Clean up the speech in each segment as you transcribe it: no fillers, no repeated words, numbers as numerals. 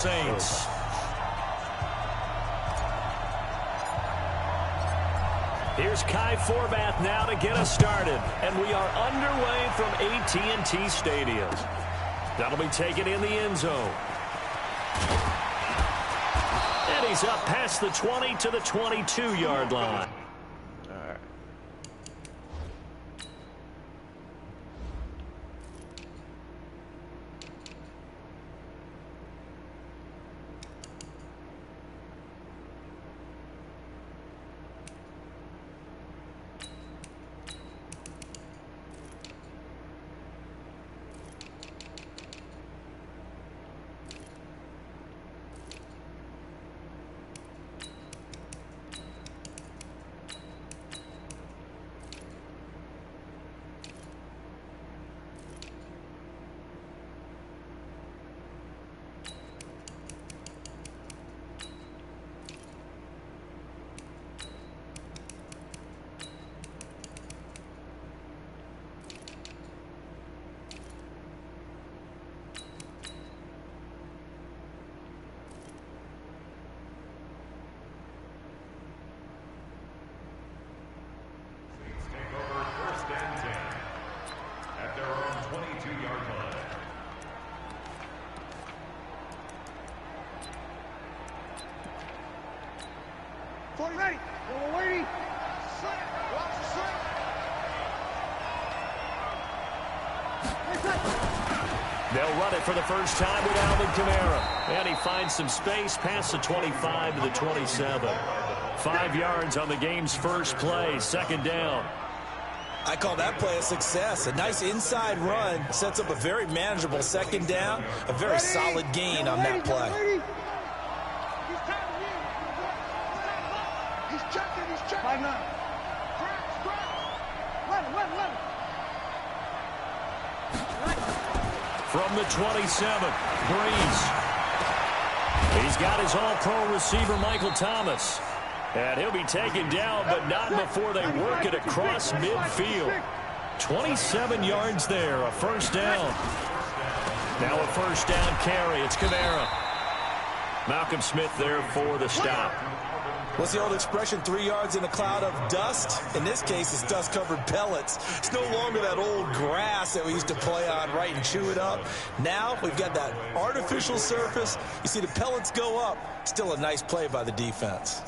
Saints. Here's Kai Forbath now to get us started. And we are underway from AT&T Stadium. That'll be taken in the end zone. And he's up past the 20 to the 22-yard line. Ready. We're waiting. They'll run it for the first time with Alvin Kamara. And he finds some space past the 25 to the 27. 5 yards on the game's first play, second down. I call that play a success. A nice inside run sets up a very manageable second down. A very solid gain on that play. He's checking. 5-9. From the 27, Breeze. He's got his all-pro receiver, Michael Thomas. And he'll be taken down, but not before they work it across midfield. 27 yards there, a first down. Now a first down carry. It's Kamara. Malcolm Smith there for the stop. What's the old expression, 3 yards in a cloud of dust? In this case, it's dust-covered pellets. It's no longer that old grass that we used to play on, right, and chew it up. Now we've got that artificial surface. You see the pellets go up. Still a nice play by the defense.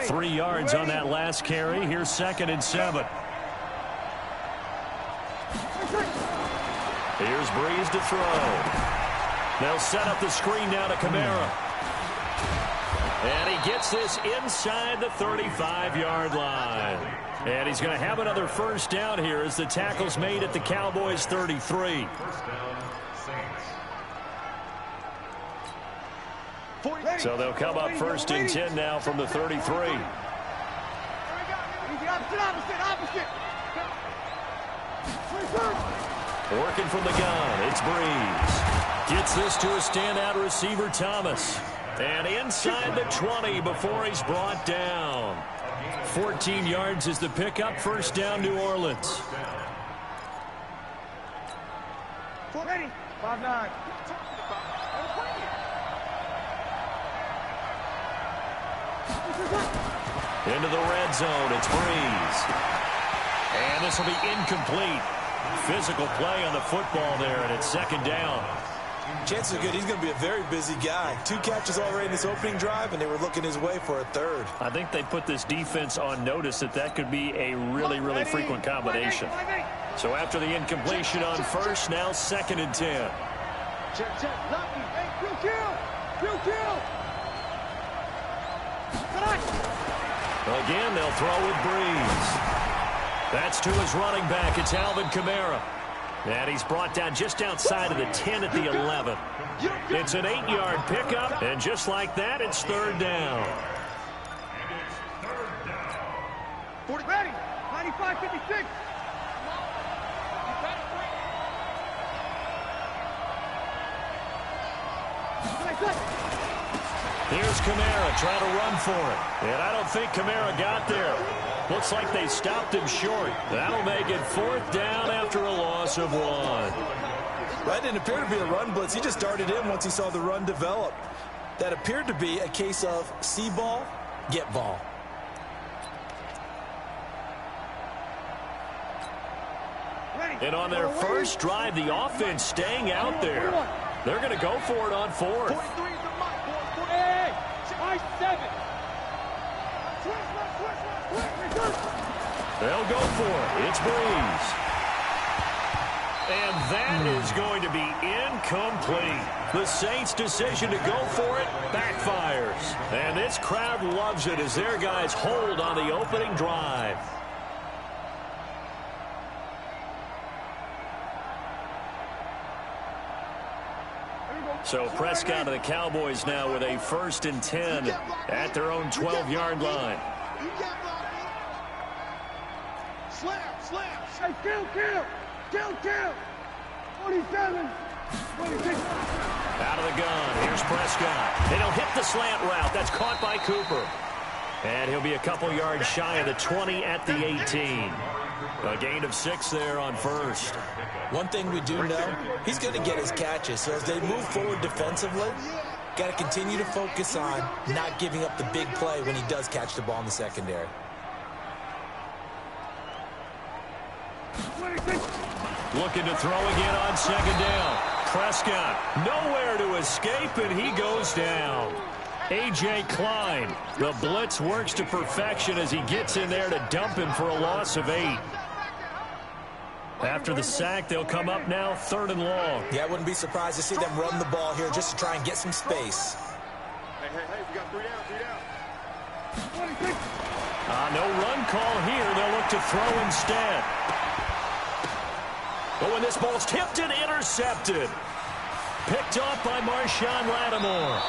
3 yards on that last carry. Here's 2nd and 7. Here's Breeze to throw. They'll set up the screen now to Kamara. And he gets this inside the 35-yard line. And he's going to have another first down here as the tackle's made at the Cowboys' 33. So they'll come up 1st and 10 now from the 33. Working from the gun, it's Breeze. Gets this to a standout receiver, Thomas. And inside the 20 before he's brought down. 14 yards is the pickup. First down, New Orleans. Ready. 5-9. Into the red zone, it's Breeze. And this will be incomplete. Physical play on the football there, and it's 2nd down. Chances are good. He's going to be a very busy guy. 2 catches already in this opening drive, and they were looking his way for a 3rd. I think they put this defense on notice that could be a really frequent combination. So after the incompletion on first, now 2nd and 10. Check. Lucky. Hey, kill. Again, they'll throw with Breeze. That's to his running back. It's Alvin Kamara. And he's brought down just outside of the 10 at the 11. It's an 8-yard pickup, and just like that, it's 3rd down. Ready. 95-56. Here's Kamara trying to run for it. And I don't think Kamara got there. Looks like they stopped him short. That'll make it 4th down after a loss of 1. That didn't appear to be a run blitz. He just darted in once he saw the run develop. That appeared to be a case of see ball, get ball. And on their first drive, the offense staying out there. They're going to go for it on fourth. Hey, I 7. They'll go for it. It's Breeze. And that is going to be incomplete. The Saints' decision to go for it backfires. And this crowd loves it as their guys hold on the opening drive. So Prescott and the Cowboys now with a 1st and 10 at their own 12-yard line. Slam. Hey, kill. 47. 26. Out of the gun. Here's Prescott. And he'll hit the slant route. That's caught by Cooper. And he'll be a couple yards shy of the 20 at the 18. A gain of 6 there on first. One thing we do know, he's going to get his catches. So as they move forward defensively, got to continue to focus on not giving up the big play when he does catch the ball in the secondary. Looking to throw again on 2nd down. Prescott nowhere to escape, and he goes down. A.J. Klein, the blitz works to perfection as he gets in there to dump him for a loss of 8. After the sack, they'll come up now 3rd and long. Yeah, I wouldn't be surprised to see them run the ball here just to try and get some space. Hey, we got 3 down. 26. No run call here. They'll look to throw instead. But when this ball's tipped and intercepted. Picked off by Marshawn Lattimore.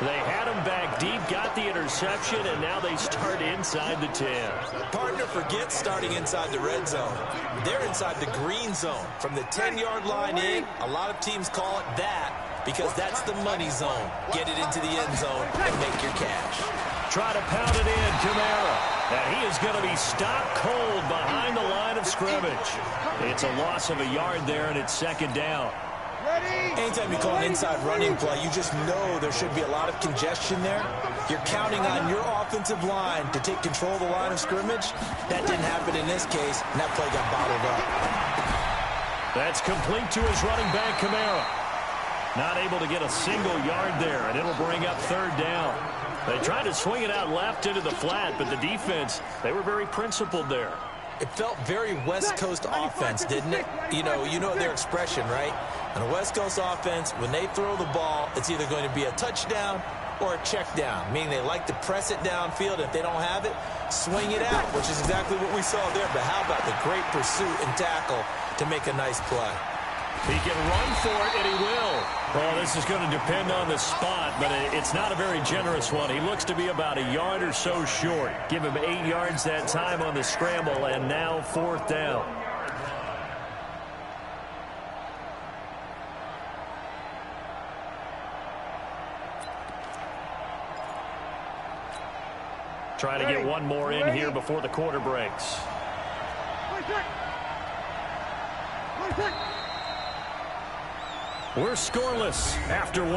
They had him back deep, got the interception, and now they start inside the 10. Partner forgets starting inside the red zone. They're inside the green zone. From the 10-yard line in, a lot of teams call it that because that's the money zone. Get it into the end zone and make your cash. Try to pound it in, Kamara. And he is going to be stopped cold behind the line of scrimmage. It's a loss of a yard there, and it's 2nd down. Anytime you call an inside running play, you just know there should be a lot of congestion there. You're counting on your offensive line to take control of the line of scrimmage. That didn't happen in this case, and that play got bottled up. That's complete to his running back, Kamara. Not able to get a single yard there, and it'll bring up 3rd down. They tried to swing it out left into the flat, but the defense, they were very principled there. It felt very West Coast offense, didn't it? You know their expression, right? On a West Coast offense, when they throw the ball, it's either going to be a touchdown or a check down, meaning they like to press it downfield. If they don't have it, swing it out, which is exactly what we saw there. But how about the great pursuit and tackle to make a nice play? He can run for it, and he will. Well, this is going to depend on the spot, but it's not a very generous one. He looks to be about a yard or so short. Give him 8 yards that time on the scramble, and now 4th down. Try to get one more in here before the quarter breaks. We're scoreless after 1.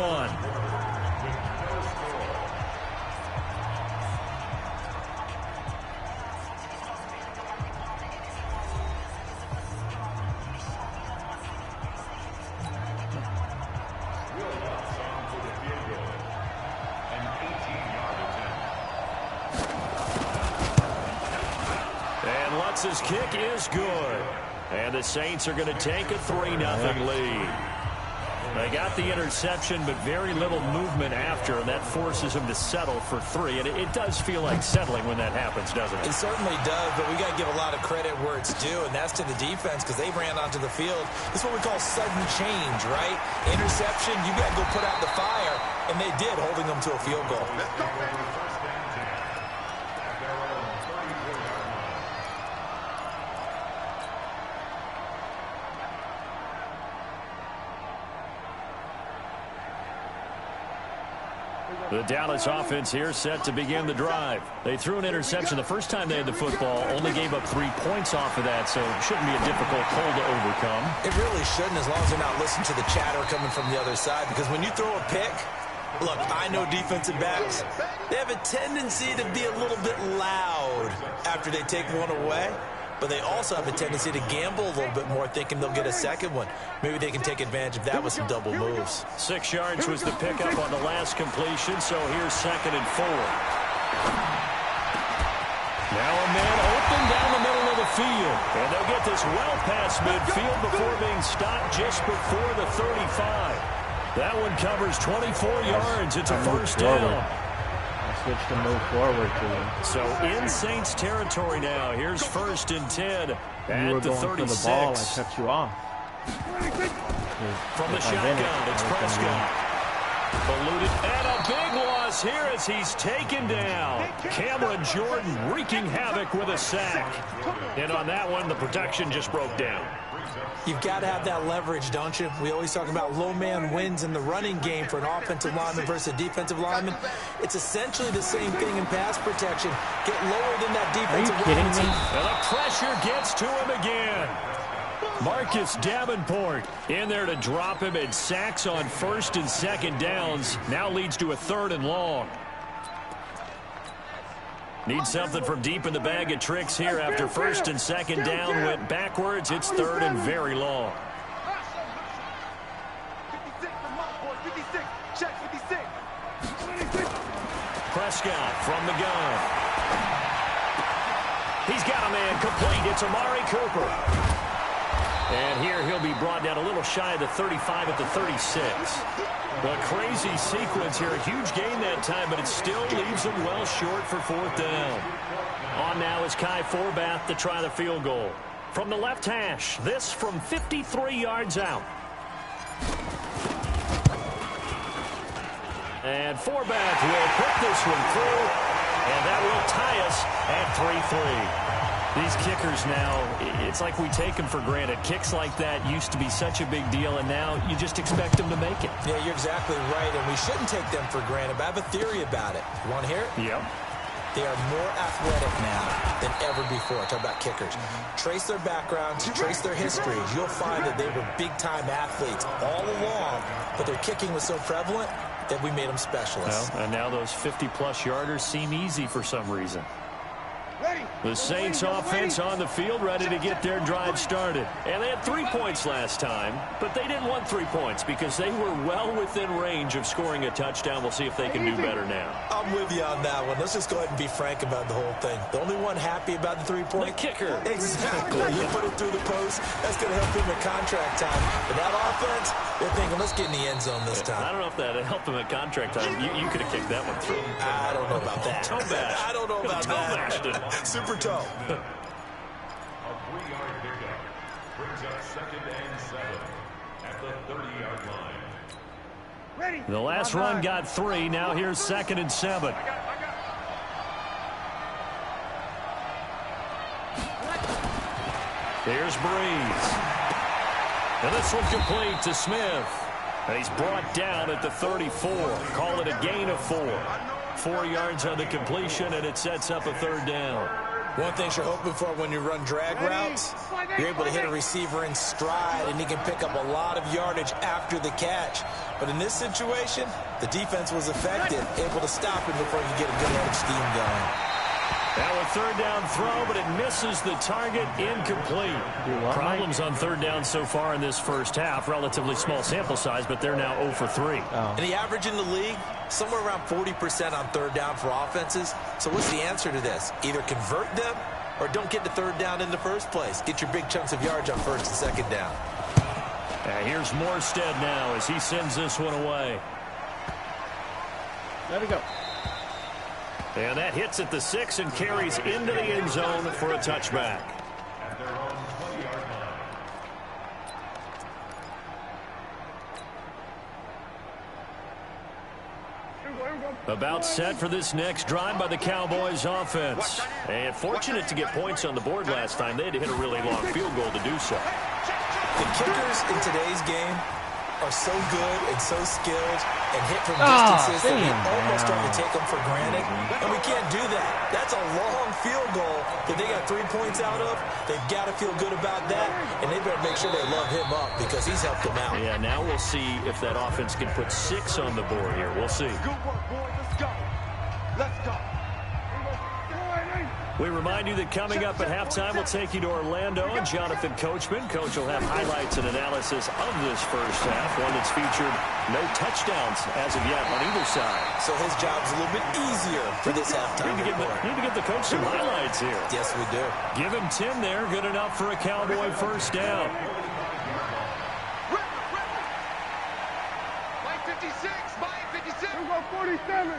And Lutz's kick is good. And the Saints are going to take a 3-0 lead. They got the interception, but very little movement after, and that forces him to settle for 3. And it does feel like settling when that happens, doesn't it? It certainly does, but we got to give a lot of credit where it's due, and that's to the defense because they ran onto the field. This is what we call sudden change, right? Interception, you got to go put out the fire, and they did, holding them to a field goal. The Dallas offense here set to begin the drive. They threw an interception the first time they had the football, only gave up 3 points off of that, so it shouldn't be a difficult hole to overcome. It really shouldn't, as long as they're not listening to the chatter coming from the other side, because when you throw a pick, look, I know defensive backs, they have a tendency to be a little bit loud after they take one away. But they also have a tendency to gamble a little bit more, thinking they'll get a second one. Maybe they can take advantage of that with some double moves. 6 yards was the pickup on the last completion, so here's 2nd and 4. Now a man open down the middle of the field. And they'll get this well past midfield before being stopped just before the 35. That one covers 24 yards. It's a first down. Switch to move forward to him. So in Saints territory now. Here's 1st and 10 at the 36. For the ball, I cut you off. From the shotgun, it's Prescott. Eluded, and a big loss here as he's taken down. Cameron Jordan wreaking havoc with a sack. And on that one, the protection just broke down. You've got to have that leverage, don't you? We always talk about low man wins in the running game for an offensive lineman versus a defensive lineman. It's essentially the same thing in pass protection. Get lower than that defensive lineman. And the pressure gets to him again. Marcus Davenport in there to drop him, and sacks on 1st and 2nd downs. Now leads to a 3rd and long. Need something from deep in the bag of tricks here after 1st and 2nd down went backwards. It's 3rd and very long. 56. Check 56. Prescott from the gun. He's got a man complete. It's Amari Cooper. And here he'll be brought down a little shy of the 35 at the 36. A crazy sequence here. A huge gain that time, but it still leaves them well short for 4th down. On now is Kai Forbath to try the field goal. From the left hash, this from 53 yards out. And Forbath will put this one through, and that will tie us at 3-3. These kickers now, it's like we take them for granted. Kicks like that used to be such a big deal, and now you just expect them to make it. Yeah, you're exactly right, and we shouldn't take them for granted, but I have a theory about it. You want to hear it? Yep. They are more athletic now than ever before. Talk about kickers. Trace their backgrounds, trace their histories. You'll find that they were big-time athletes all along, but their kicking was so prevalent that we made them specialists. Well, and now those 50-plus yarders seem easy for some reason. The Saints offense on the field, ready to get their drive started. And they had 3 points last time, but they didn't want 3 points because they were well within range of scoring a touchdown. We'll see if they can do better now. I'm with you on that one. Let's just go ahead and be frank about the whole thing. The only one happy about the 3-point? The kicker. Exactly. You put it through the post. That's going to help him at contract time. But that offense, they're thinking, let's get in the end zone this time. I don't know if that helped him at contract time. You could have kicked that one through. I don't know about that. Toe bash. I don't know about that. Super toe. A 3-yard pickup brings up 2nd and 7 at the 30-yard line. The last run got 3. Now here's 2nd and 7. Here's Breeze. And this one complete to Smith. And he's brought down at the 34. Call it a gain of 4. 4 yards on the completion, and it sets up a 3rd down. One thing you're hoping for when you run drag routes, you're able to hit a receiver in stride, and he can pick up a lot of yardage after the catch. But in this situation, the defense was effective, able to stop him before he could get a good head of steam going. Now a 3rd down throw, but it misses the target, incomplete. Problems on 3rd down so far in this first half. Relatively small sample size, but they're now 0 for 3. And the average in the league, somewhere around 40% on 3rd down for offenses. So what's the answer to this? Either convert them or don't get to 3rd down in the first place. Get your big chunks of yards on 1st and 2nd down. And here's Morstead now as he sends this one away. Let it go. And that hits at the 6 and carries into the end zone for a touchback. At their own 20-yard line. About set for this next drive by the Cowboys offense. And fortunate to get points on the board last time. They had to hit a really long field goal to do so. The kickers in today's game, are so good and so skilled and hit from distances that we almost start to take them for granted. And we can't do that. That's a long field goal that they got 3 points out of. They've got to feel good about that, and they better make sure they love him up because he's helped them out. Yeah, now we'll see if that offense can put 6 on the board here. We'll see. Good work, boys. Let's go. Let's go. We remind you that coming up at halftime, we'll take you to Orlando and Jonathan Coachman. Coach will have highlights and analysis of this first half, one that's featured no touchdowns as of yet on either side. So his job's a little bit easier for this halftime. Need to give the coach some highlights here. Yes, we do. Give him 10 there. Good enough for a Cowboy first down. Mike 56. Mike 56. We'll go 47.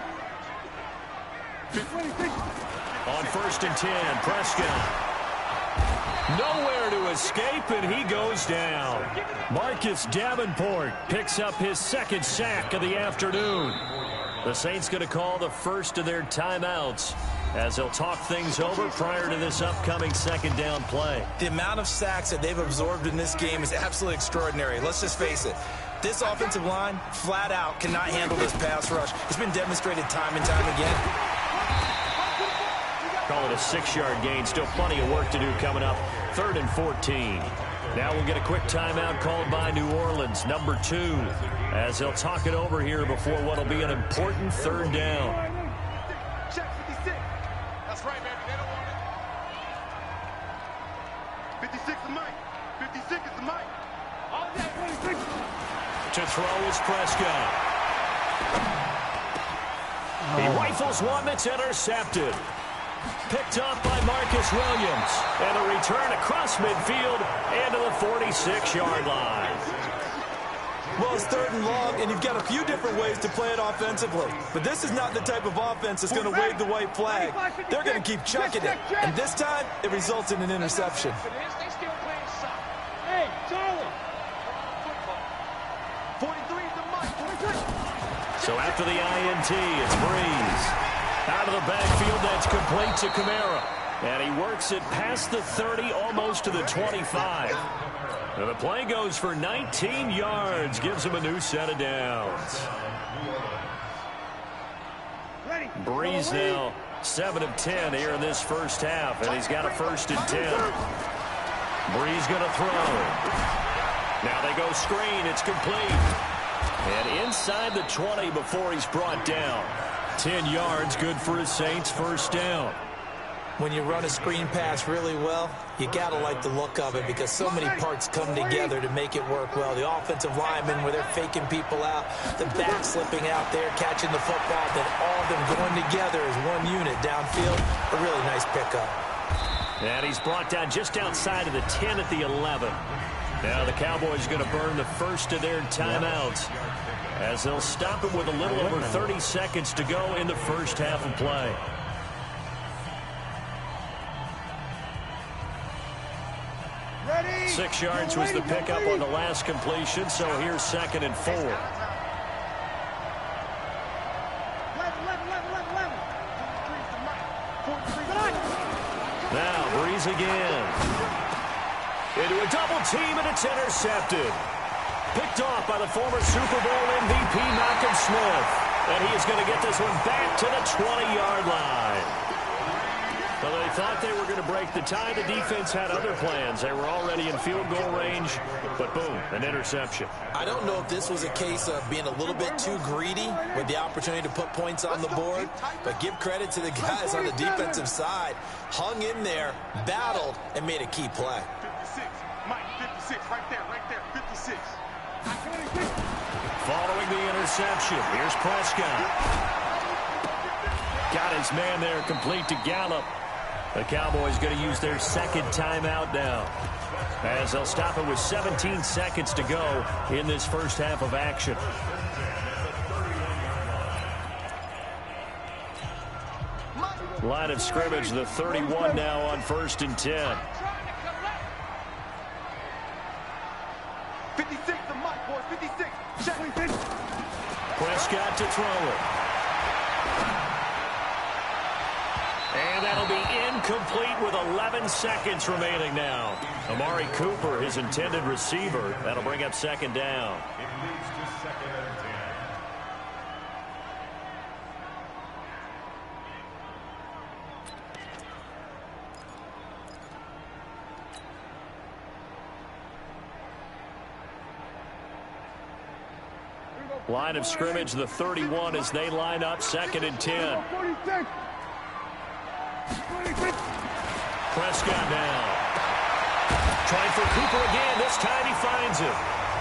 26. On 1st and 10, Prescott. Nowhere to escape, and he goes down. Marcus Davenport picks up his 2nd sack of the afternoon. The Saints going to call the first of their timeouts as they'll talk things over prior to this upcoming 2nd down play. The amount of sacks that they've absorbed in this game is absolutely extraordinary. Let's just face it. This offensive line, flat out, cannot handle this pass rush. It's been demonstrated time and time again. Call it a 6-yard gain. Still plenty of work to do coming up. 3rd and 14. Now we'll get a quick timeout called by New Orleans, number 2, as they'll talk it over here before what will be an important 3rd down. Check 56. That's right, baby. They don't want it. 56 is Mike. 56 is the Mike. All day, 26. To throw is Prescott. He rifles one that's intercepted. Picked off by Marcus Williams. And a return across midfield and to the 46-yard line. Well, it's 3rd and long, and you've got a few different ways to play it offensively. But this is not the type of offense that's going to wave the white flag. They're going to keep chucking it. And this time, it results in an interception. Hey, Charlie. 43 is the Mike. 43. So after the INT, it's Breeze. Out of the backfield, that's complete to Kamara. And he works it past the 30, almost to the 25. And the play goes for 19 yards, gives him a new set of downs. Breeze now 7 of 10 here in this first half, and he's got a 1st and 10. Breeze going to throw. Now they go screen. It's complete. And inside the 20 before he's brought down. 10 yards, good for his Saints first down. When you run a screen pass really well, you got to like the look of it because so many parts come together to make it work well. The offensive linemen, where they're faking people out, the back slipping out there, catching the football, then all of them going together as one unit downfield. A really nice pickup. And he's brought down just outside of the 10 at the 11. Now the Cowboys going to burn the first of their timeouts as they'll stop it with a little over 30 seconds to go in the first half of play. Ready? 6 yards was the pickup on the last completion, so here's 2nd and 4. 11. Now Breeze again. Into a double team, and it's intercepted. Picked off by the former Super Bowl MVP Malcolm Smith. And he is going to get this one back to the 20-yard line. Well, they thought they were going to break the tie. The defense had other plans. They were already in field goal range, but boom, an interception. I don't know if this was a case of being a little bit too greedy with the opportunity to put points on the board, but give credit to the guys on the defensive side. Hung in there, battled, and made a key play. 56. Mike 56. Right there. 56. Following the interception, here's Prescott. Got his man there, complete to Gallup. The Cowboys going to use their 2nd timeout now, as they'll stop it with 17 seconds to go in this first half of action. Line of scrimmage, the 31 now on 1st and 10. 56 to Mike, boys. 56. Check. Prescott to throw it. And that'll be Incomplete with 11 seconds remaining now. Amari Cooper, his intended receiver. That'll bring up second down. It leads to second and 10. Line of scrimmage, the 31 as they line up, second and 10. 46. 46. Prescott now. Trying for Cooper again. This time he finds it.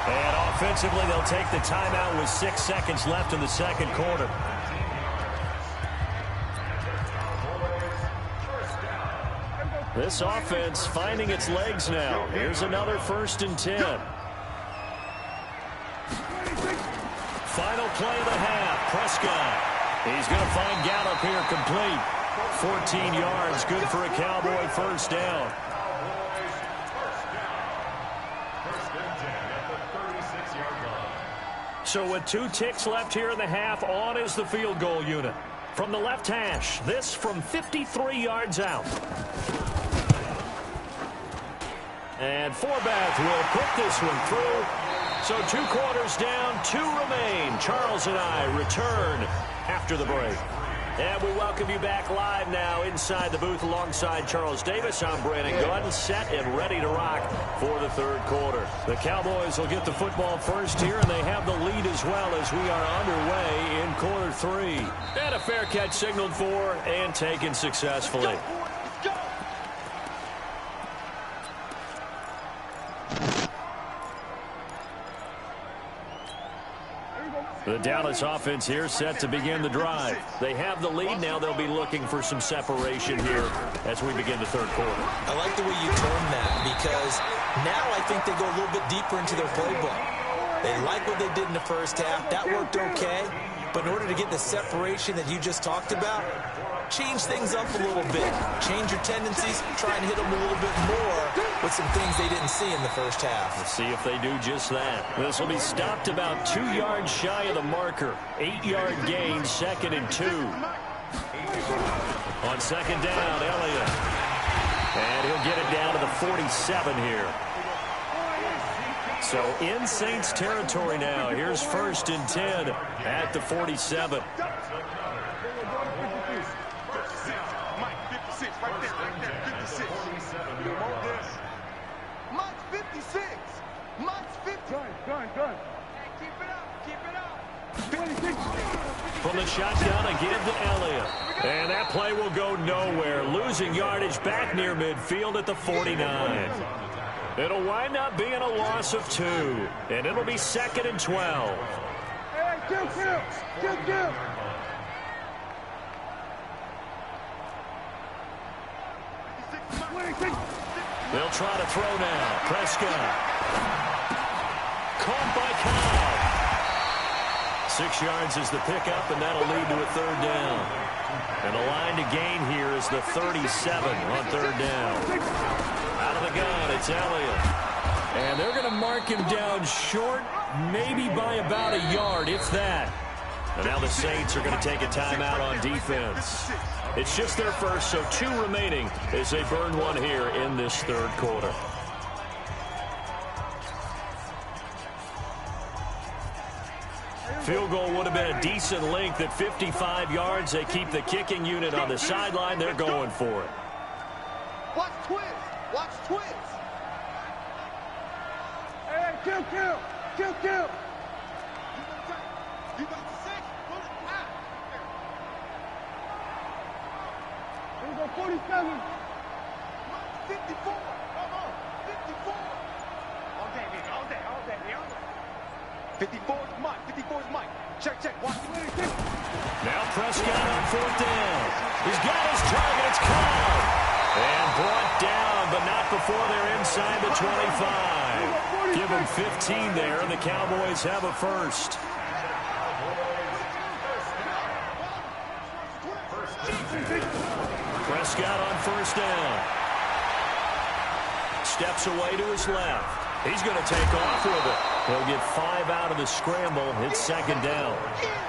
And offensively, they'll take the timeout with 6 seconds left in the second quarter. This offense finding its legs now. Here's another 1st and 10. Final play of the half. Prescott. He's going to find Gallup here complete. 14 yards. Good for a Cowboy first down. So with 2 ticks left here in the half, on is the field goal unit. From the left hash, this from 53 yards out. And Forbath will put this one through. So 2 quarters down, 2 remain. Charles and I return after the break. And we welcome you back live now inside the booth alongside Charles Davis. I'm Brandon Gaudin, set and ready to rock for the third quarter. The Cowboys will get the football first here, and they have the lead as well as we are underway in quarter 3. And a fair catch signaled for and taken successfully. The Dallas offense here set to begin the drive. They have the lead. Now they'll be looking for some separation here as we begin the third quarter. I like the way you term that, because now I think they go a little bit deeper into their playbook. They like what they did in the first half. That worked okay. But in order to get the separation that you just talked about, change things up a little bit. Change your tendencies. Try and hit them a little bit more with some things they didn't see in the first half. Let's see if they do just that. This will be stopped about 2 yards shy of the marker. 8-yard gain, 2nd and 2. On second down, Elliott. And he'll get it down to the 47 here. So in Saints territory now. Here's 1st and 10 at the 47. Gun. Keep it up. 26. From the shotgun again to Elliott. And that play will go nowhere. Losing yardage back near midfield at the 49. It'll wind up being a loss of 2. And it'll be 2nd and 12. Hey, kill. 26. They'll try to throw now. Prescott. Caught by Cobb. 6 yards is the pickup, and that'll lead to a 3rd down. And the line to gain here is the 37 on 3rd down. Out of the gun, it's Elliott. And they're going to mark him down short, maybe by about a yard, if that. And now the Saints are going to take a timeout on defense. It's just their first, so 2 remaining as they burn one here in this third quarter. Field goal would have been a decent length at 55 yards. They keep the kicking unit on the sideline. They're going for it. Watch twist. Hey, kill. You got the 6. Pull it out. Here we go, 47. 54. Come on. 54. All day, baby. 54 is Mike. Check. Watch it. Now Prescott on 4th down. He's got his target. It's Cobb. And brought down, but not before they're inside the 25. Give them 15 there, and the Cowboys have a first. Prescott on 1st down. Steps away to his left. He's going to take off with it. He'll get 5 out of the scramble. It's second down.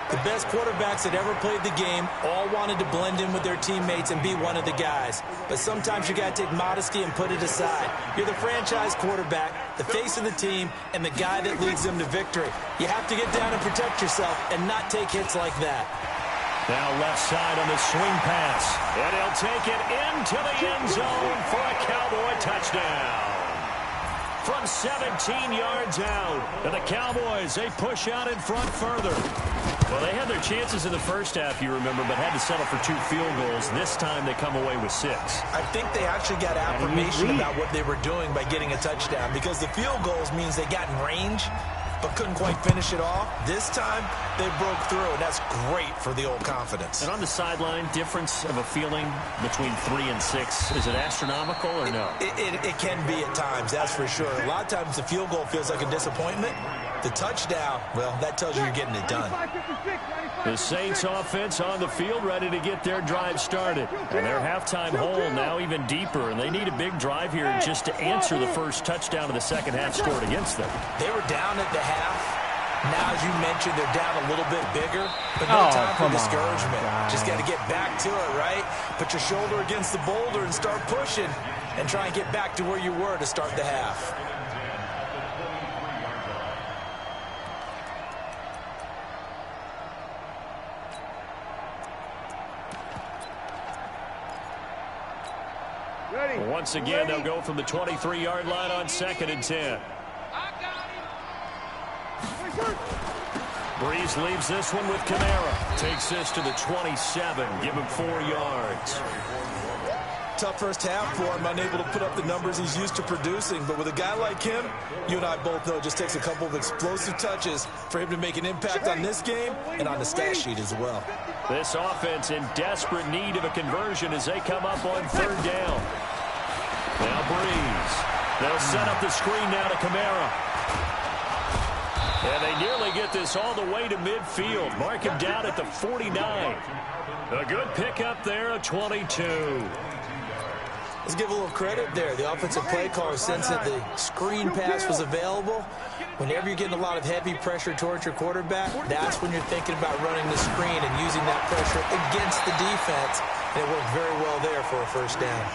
The best quarterbacks that ever played the game all wanted to blend in with their teammates and be one of the guys. But sometimes you got to take modesty and put it aside. You're the franchise quarterback, the face of the team, and the guy that leads them to victory. You have to get down and protect yourself and not take hits like that. Now left side on the swing pass. And he'll take it into the end zone for a Cowboy touchdown. From 17 yards out. And the Cowboys, they push out in front further. Well, they had their chances in the first half, you remember, but had to settle for 2 field goals. This time they come away with 6. I think they actually got affirmation about what they were doing by getting a touchdown, because the field goals means they got in range but couldn't quite finish it off. This time, they broke through, and that's great for the old confidence. And on the sideline, difference of a feeling between 3 and 6, is it astronomical or no? It can be at times, that's for sure. A lot of times the field goal feels like a disappointment. The touchdown, well, that tells you you're getting it done. The Saints offense on the field, ready to get their drive started. And their halftime hole now even deeper, and they need a big drive here just to answer the first touchdown of the second half scored against them. They were down at the half. Now, as you mentioned, they're down a little bit bigger, but no time for discouragement. Just got to get back to it, right? Put your shoulder against the boulder and start pushing and try and get back to where you were to start the half. Once again, they'll go from the 23-yard line on 2nd and 10. Breeze leaves this one with Kamara. Takes this to the 27. Give him 4 yards. Tough first half for him, unable to put up the numbers he's used to producing. But with a guy like him, you and I both know it just takes a couple of explosive touches for him to make an impact on this game and on the stat sheet as well. This offense in desperate need of a conversion as they come up on 3rd down. Now Breeze. They'll set up the screen now to Kamara. And they nearly get this all the way to midfield. Mark him down at the 49. A good pickup there, a 22. Let's give a little credit there. The offensive play caller sensed that the screen pass was available. Whenever you're getting a lot of heavy pressure towards your quarterback, that's when you're thinking about running the screen and using that pressure against the defense. And it worked very well there for a first down.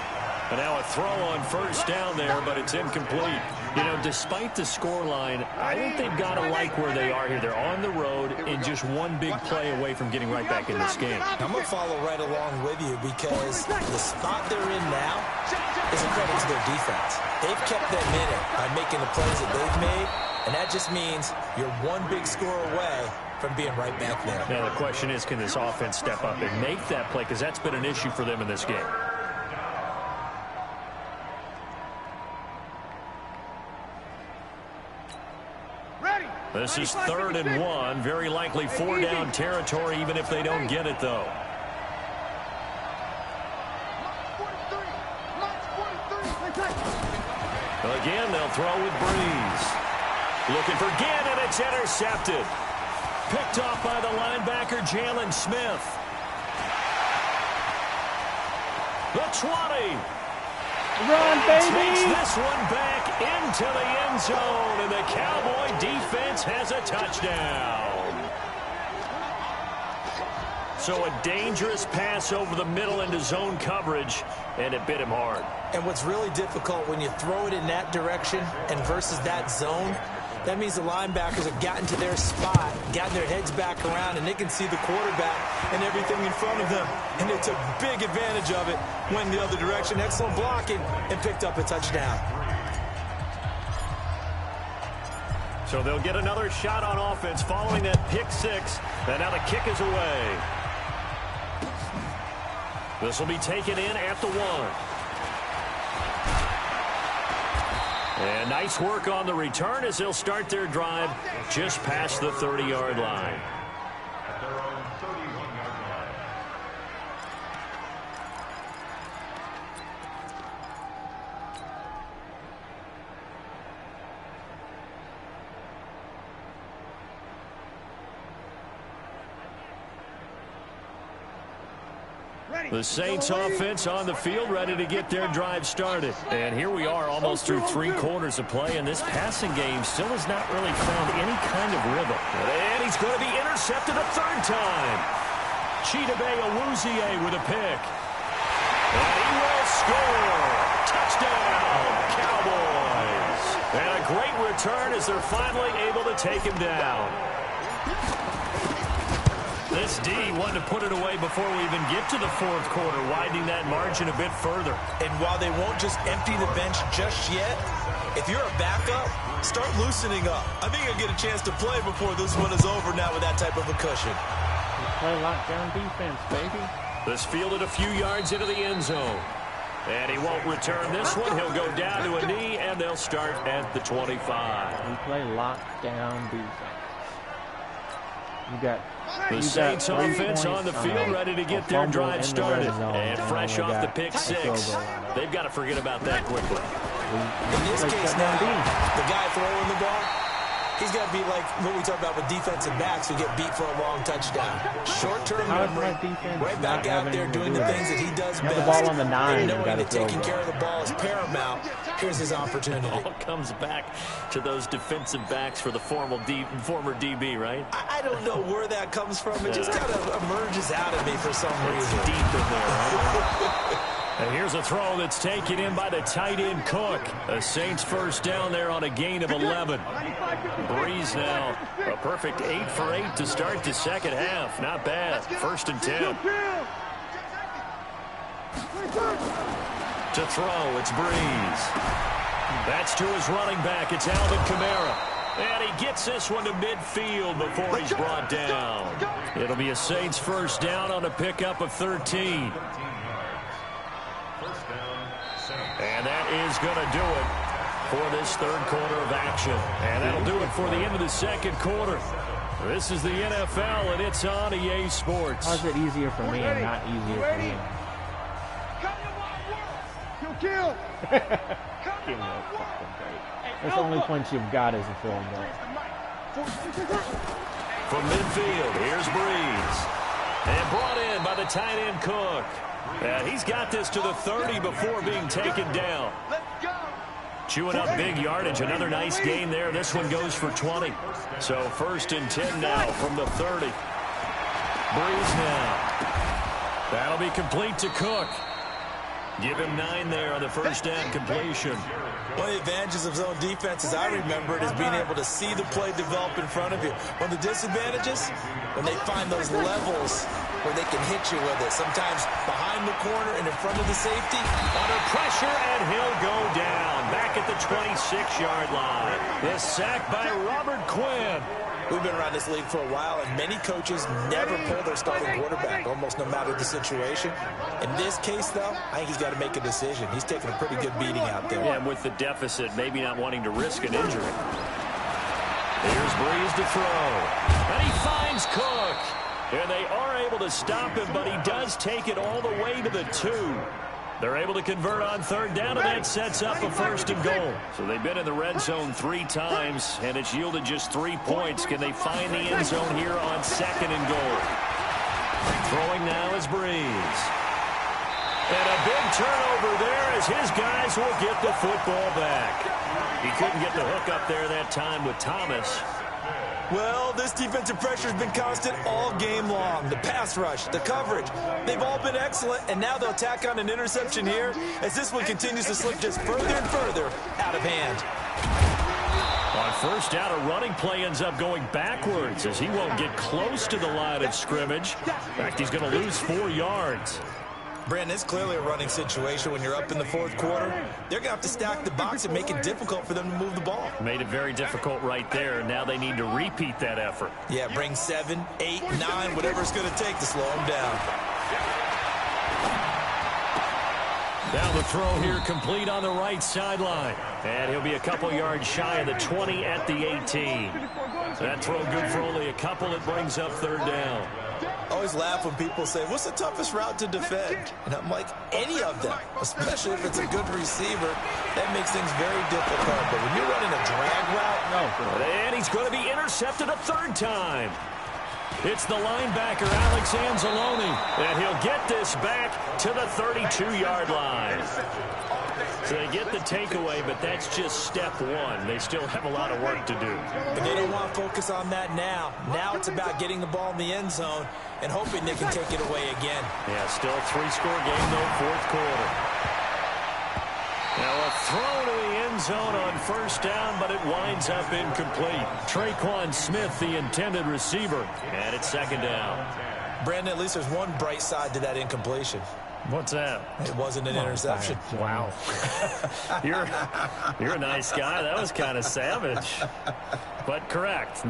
And now a throw on 1st down there, but it's incomplete. You know, despite the scoreline, I think they've got to like where they are here. They're on the road and just one big play away from getting right back in this game. I'm going to follow right along with you because the spot they're in now is a credit to their defense. They've kept them in it by making the plays that they've made, and that just means you're one big score away from being right back there. Now the question is, can this offense step up and make that play? Because that's been an issue for them in this game. This is 3rd and 1. Very likely 4-down territory, even if they don't get it, though. Again, they'll throw with Breeze. Looking for Ginn, and it's intercepted. Picked off by the linebacker, Jalen Smith. The 20. Run, baby! Takes this one back into the end zone, and the Cowboy defense has a touchdown. So a dangerous pass over the middle into zone coverage, and it bit him hard. And what's really difficult when you throw it in that direction and versus that zone, that means the linebackers have gotten to their spot, gotten their heads back around, and they can see the quarterback and everything in front of them. And they took big advantage of it, went the other direction, excellent blocking, and picked up a touchdown. So they'll get another shot on offense following that pick 6, and now the kick is away. This will be taken in at the 1. And nice work on the return as they'll start their drive just past the 30-yard line. At their own 31-yard line. The Saints offense on the field, ready to get their drive started. And here we are almost through 3 quarters of play, and this passing game still has not really found any kind of rhythm. And he's going to be intercepted a 3rd time. Chidobe Awuzie with a pick. And he will score. Touchdown, Cowboys. And a great return as they're finally able to take him down. This D wanted to put it away before we even get to the 4th quarter, widening that margin a bit further. And while they won't just empty the bench just yet, if you're a backup, start loosening up. I think you'll get a chance to play before this one is over now with that type of a cushion. We play lockdown defense, baby. This fielded a few yards into the end zone. And he won't return this one. He'll go down to a knee, and they'll start at the 25. We play lockdown defense. You got the Saints offense on the field, ready to get their drive started. And fresh off the pick 6. They've got to forget about that quickly. In this case now, the guy throwing the ball, he's got to be like what we talk about with defensive backs who get beat for a long touchdown. Short-term memory, right back out there doing the things that he does best. The ball on the 9. And knowing that taking care of the ball is paramount. Here's his opportunity. It all comes back to those defensive backs for the former DB, right? I don't know where that comes from. It just kind of emerges out of me for some reason. It's deep in there, right? And here's a throw that's taken in by the tight end Cook. The Saints first down there on a gain of 11. Breeze now a perfect 8 for 8 to start the second half. Not bad. 1st and 10. To throw, it's Breeze. That's to his running back. It's Alvin Kamara. And he gets this one to midfield before he's brought down. It'll be a Saints first down on a pickup of 13. And that is going to do it for this 3rd quarter of action. And that'll do it for the end of the 2nd quarter. This is the NFL, and it's on EA Sports. How's it easier for me and not easier for you? Kill. That's the only points you've got is a field goal. From midfield, here's Breeze. And brought in by the tight end Cook. And he's got this to the 30 before being taken down. Chewing up big yardage. Another nice gain there. This one goes for 20. So 1st and 10 now from the 30. Breeze now. That'll be complete to Cook. Give him 9 there on the first down completion. One of the advantages of zone defense, as I remember it, is being able to see the play develop in front of you. One of the disadvantages, when they find those levels where they can hit you with it, sometimes behind the corner and in front of the safety. Under pressure, and he'll go down. Back at the 26-yard line. This sack by Robert Quinn. We've been around this league for a while, and many coaches never pull their starting quarterback, almost no matter the situation. In this case, though, I think he's got to make a decision. He's taking a pretty good beating out there. Yeah, and with the deficit, maybe not wanting to risk an injury. Here's Breeze to throw. And he finds Cook. And they are able to stop him, but he does take it all the way to the 2. They're able to convert on 3rd down, and that sets up a 1st and goal. So they've been in the red zone 3 times, and it's yielded just 3 points. Can they find the end zone here on 2nd and goal? Throwing now is Breeze. And a big turnover there as his guys will get the football back. He couldn't get the hook up there that time with Thomas. Well, this defensive pressure has been constant all game long. The pass rush, the coverage, they've all been excellent, and now they'll tack on an interception here as this one continues to slip just further and further out of hand. On 1st down, a running play ends up going backwards as he won't get close to the line of scrimmage. In fact, he's going to lose 4 yards. Brandon, it's clearly a running situation when you're up in the 4th quarter. They're going to have to stack the box and make it difficult for them to move the ball. Made it very difficult right there. Now they need to repeat that effort. Yeah, bring 7, 8, 9, whatever it's going to take to slow them down. Now the throw here complete on the right sideline. And he'll be a couple yards shy of the 20 at the 18. That throw good for only a couple. It brings up 3rd down. I always laugh when people say, what's the toughest route to defend? And I'm like, any of them, especially if it's a good receiver. That makes things very difficult. But when you're running a drag route, no. And he's going to be intercepted a 3rd time. It's the linebacker, Alex Anzalone, and he'll get this back to the 32-yard line. So they get the takeaway, but that's just step one. They still have a lot of work to do. But they don't want to focus on that now. Now it's about getting the ball in the end zone and hoping they can take it away again. Yeah, still a 3-score game, though, fourth quarter. Now a throw to the end zone on first down, but it winds up incomplete. Traquan Smith, the intended receiver, and it's second down. Brandon, at least there's one bright side to that incompletion. What's that? It wasn't an interception. Wow. You're a nice guy. That was kind of savage. But correct.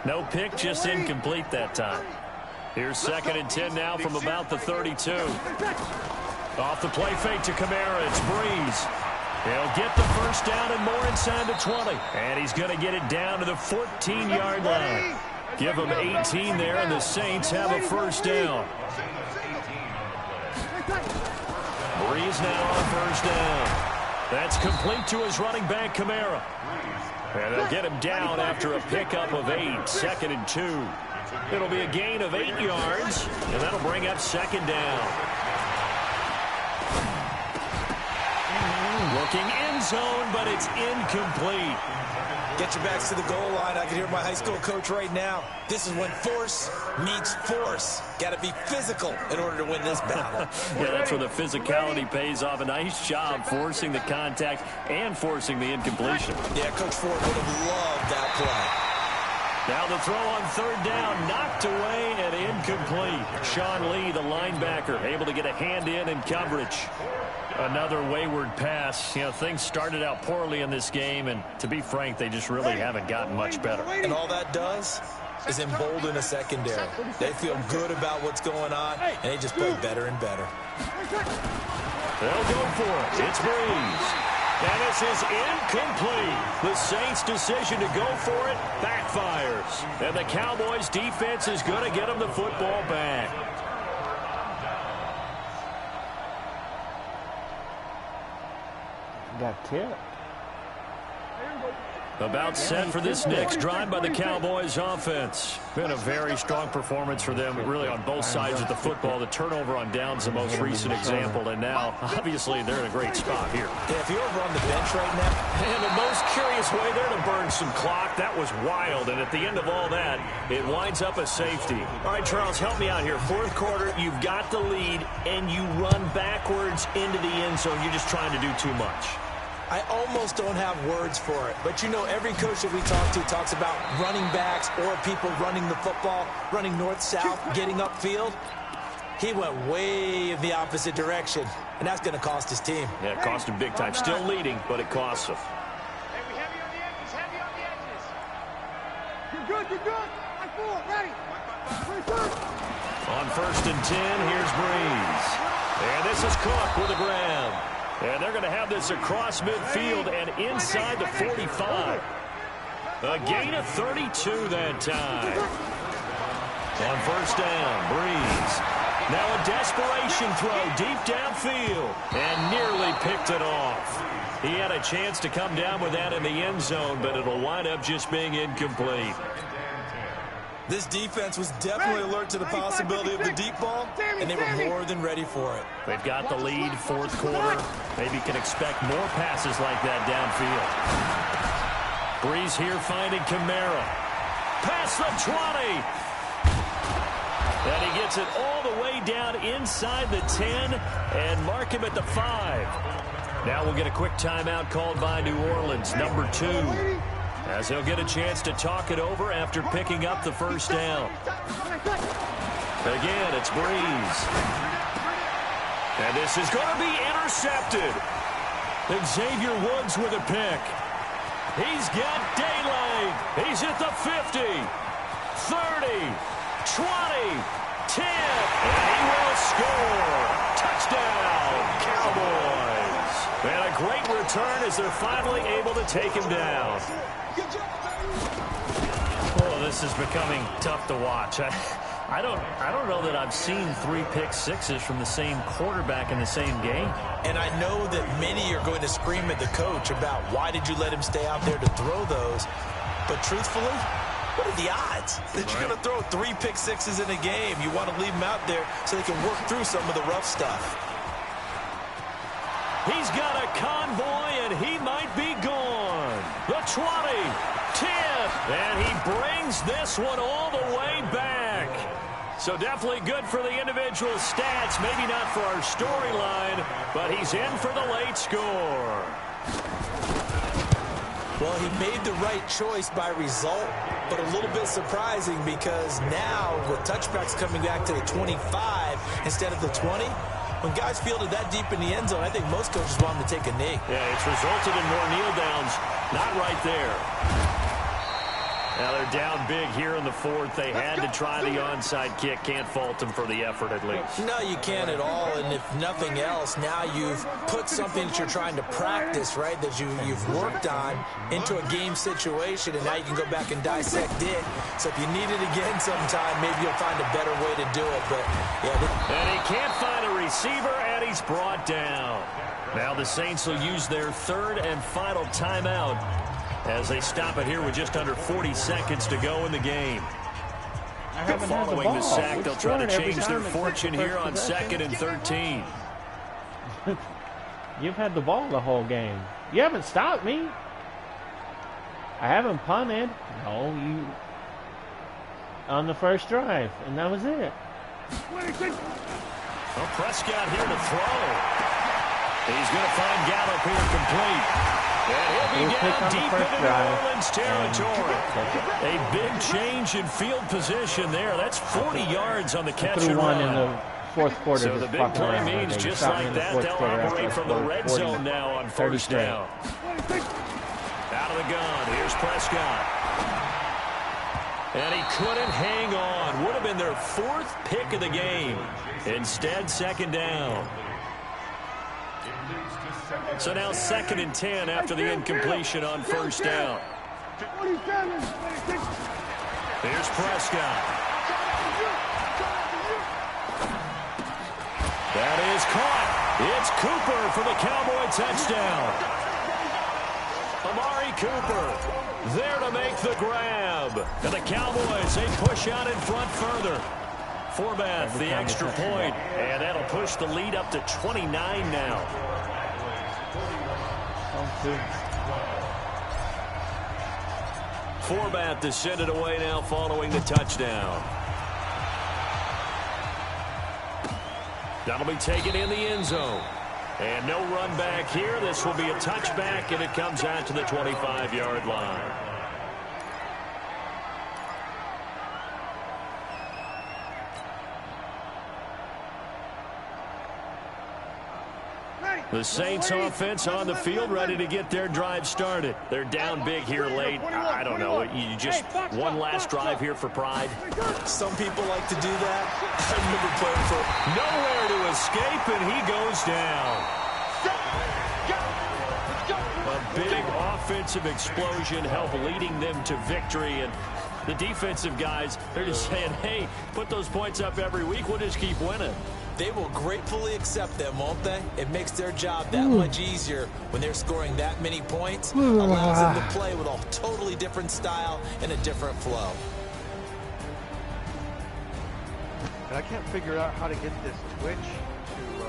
No pick, just incomplete that time. Here's 2nd and 10 now from about the 32. Off the play fake to Kamara. It's Breeze. He'll get the first down and more inside the 20. And he's going to get it down to the 14-yard line. Give him 18 there, and the Saints have a first down. Breeze now on first down. That's complete to his running back, Kamara. And they'll get him down after a pickup of 8, 2nd and 2. It'll be a gain of 8 yards, and that'll bring up second down. Looking end zone, but it's incomplete. Get your backs to the goal line. I can hear my high school coach right now. This is when force meets force. Got to be physical in order to win this battle. Yeah, that's where the physicality pays off. A nice job forcing the contact and forcing the incompletion. Yeah, Coach Ford would have loved that play. Now the throw on third down, knocked away and incomplete. Sean Lee, the linebacker, able to get a hand in coverage. Another wayward pass. You know, things started out poorly in this game, and to be frank, they just really haven't gotten much better. And all that does is embolden a secondary. They feel good about what's going on, and they just play better and better. They'll go for it. It's Breeze. And this is incomplete. The Saints' decision to go for it backfires. And the Cowboys' defense is going to get them the football back. Got tipped. About set for this next drive by the Cowboys offense. Been a very strong performance for them, really on both sides of the football. The turnover on downs the most recent example, and now, obviously, they're in a great spot here. Yeah, if you're over on the bench right now. And the most curious way there to burn some clock, that was wild, and at the end of all that, it winds up a safety. All right, Charles, help me out here. Fourth quarter, you've got the lead, and you run backwards into the end zone. You're just trying to do too much. I almost don't have words for it. But, you know, every coach that we talk to talks about running backs or people running the football, running north-south, getting upfield. He went way in the opposite direction, and that's going to cost his team. Yeah, it cost him big time. Still leading, but it costs him. Hey, we heavy on the edges, heavy on the edges. You're good, you're good. I'm full, ready. On 1st and 10, here's Breeze. And this is Cook with a grab. And they're going to have this across midfield and inside the 45. A gain of 32 that time. On first down, Breeze. Now a desperation throw deep downfield and nearly picked it off. He had a chance to come down with that in the end zone, but it'll wind up just being incomplete. This defense was definitely alert to the possibility of the deep ball, and they were more than ready for it. They've got the lead, fourth quarter. Maybe can expect more passes like that downfield. Breeze here finding Kamara. Past the 20. And he gets it all the way down inside the 10 and mark him at the 5. Now we'll get a quick timeout called by New Orleans, number 2. As he'll get a chance to talk it over after picking up the first down. Again, it's Breeze. And this is going to be intercepted. And Xavier Woods with a pick. He's got daylight. He's at the 50, 30, 20, 10, and he will score. Touchdown, Cowboys. And a great return as they're finally able to take him down. Oh, this is becoming tough to watch. I don't know that I've seen 3 pick-sixes from the same quarterback in the same game. And I know that many are going to scream at the coach about why did you let him stay out there to throw those. But truthfully, What are the odds that you're going to throw 3 pick sixes in a game? You want to leave them out there so they can work through some of the rough stuff. He's got a convoy, and he might be gone. The 20, 10, and he brings this one all the way back. So definitely good for the individual stats. Maybe not for our storyline, but he's in for the late score. Well, he made the right choice by result, but a little bit surprising because now with touchbacks coming back to the 25 instead of the 20, when guys fielded that deep in the end zone, I think most coaches want them to take a knee. Yeah, it's resulted in more kneel downs. Not right there. Now they're down big here in the fourth. They had to try the onside kick. Can't fault them for the effort at least. No, you can't at all. And if nothing else, now you've put something that you're trying to practice, right, that you've worked on into a game situation, and now you can go back and dissect it. So if you need it again sometime, maybe you'll find a better way to do it. But yeah, and he can't find a receiver, and he's brought down. Now the Saints will use their third and final timeout as they stop it here with just under 40 seconds to go in the game. Following the sack, they'll try to change their fortune here on 2nd and 13. You've had the ball the whole game. You haven't stopped me. I haven't punted. No, you on the first drive, and that was it. Well, Prescott here to throw. He's going to find Gallup here complete. And he'll be down deep into New Orleans territory. A big change in field position there. That's 40 yards on the catch and run. In the fourth quarter. So the big play means just like that, they'll operate from the red zone now on first down. Out of the gun, here's Prescott. And he couldn't hang on. Would have been their 4th pick of the game. Instead, 2nd down. So now 2nd and 10 after the incompletion on first down. Here's Prescott. That is caught. It's Cooper for the Cowboy touchdown. Amari Cooper there to make the grab. And the Cowboys, they push out in front further. Forbath, the extra point. And that'll push the lead up to 29 now. Forbath to send it away now following the touchdown. That'll be taken in the end zone. And no run back here. This will be a touchback, and it comes out to the 25-yard line. The Saints offense on the field, ready to get their drive started. They're down big here late. I don't know. You just one last drive here for pride. Some people like to do that. I remember playing for nowhere to escape, and he goes down. A big offensive explosion helped leading them to victory, and the defensive guys, they're just saying, hey, put those points up every week. We'll just keep winning. They will gratefully accept them, won't they? It makes their job that much easier when they're scoring that many points. Allows them to play with a totally different style and a different flow. And I can't figure out how to get this Twitch to,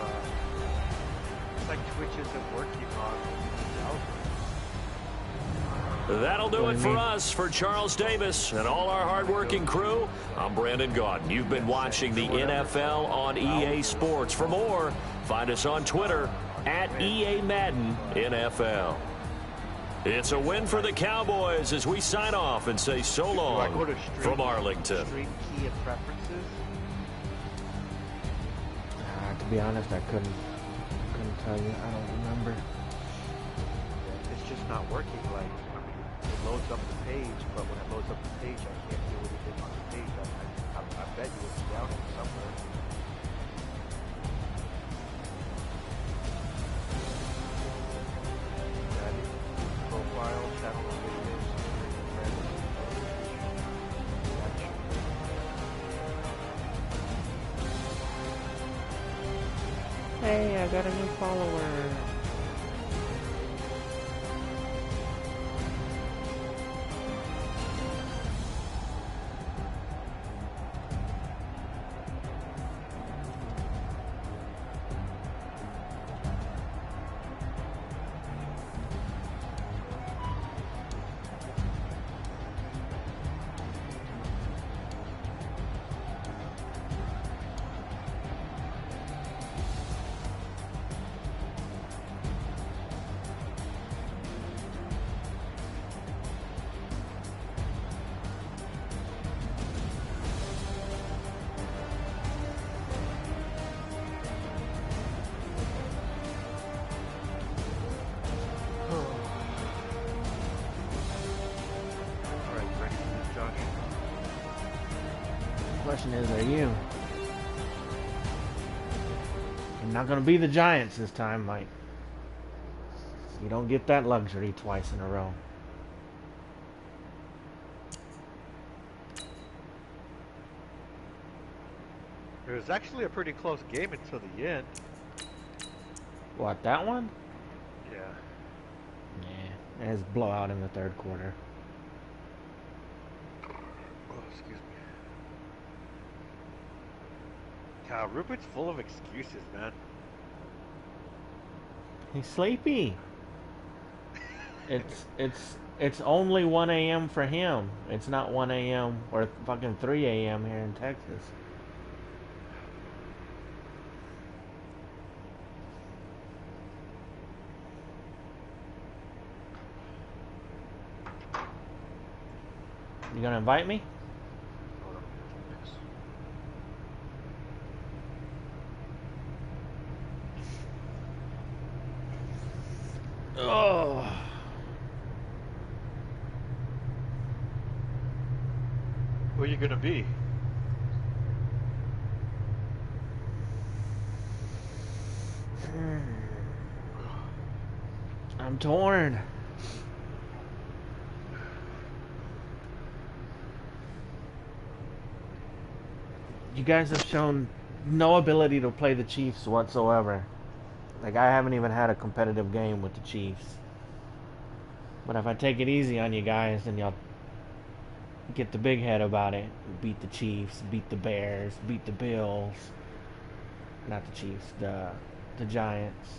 it's like Twitch isn't working on the browser. That'll do it for us. For Charles Davis and all our hardworking crew, I'm Brandon Gaudin. You've been watching the NFL on EA Sports. For more, find us on Twitter at EA Madden NFL. It's a win for the Cowboys as we sign off and say so long from Arlington. Stream key and preferences? To be honest, I couldn't tell you. I don't remember. It's just not working right. It loads up the page, but when it loads up the page, I can't do anything on the page. I bet you it's down here somewhere. Profile, channel videos, Hey, I got a new follower. Question is, are you? You're not going to be the Giants this time, Mike. You don't get that luxury twice in a row. It was actually a pretty close game until the end. What, that one? Yeah. Yeah, it was blowout in the third quarter. Oh, excuse me. God, Rupert's full of excuses, man. He's sleepy. It's only 1 a.m. for him. It's not 1 a.m. or fucking 3 a.m. here in Texas. You gonna invite me? Oh. Who are you gonna be? I'm torn. You guys have shown no ability to play the Chiefs whatsoever. Like, I haven't even had a competitive game with the Chiefs. But if I take it easy on you guys, then y'all get the big head about it. Beat the Chiefs, beat the Bears, beat the Bills. Not the Chiefs, the Giants.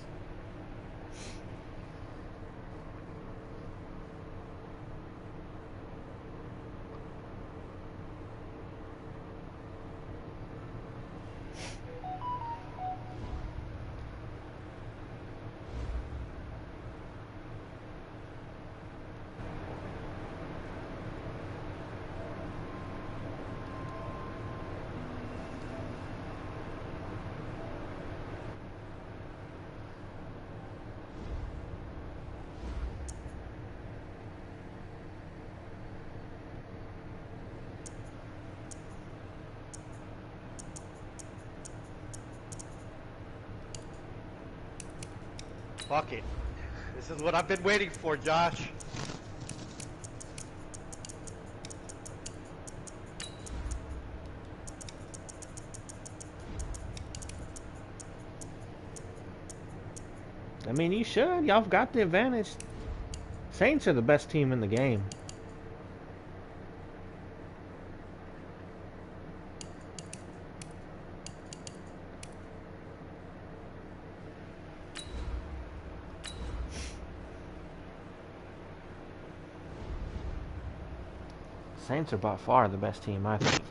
Fuck it. This is what I've been waiting for, Josh. I mean, you should. Y'all have got the advantage. Saints are the best team in the game. Saints are by far the best team, I think.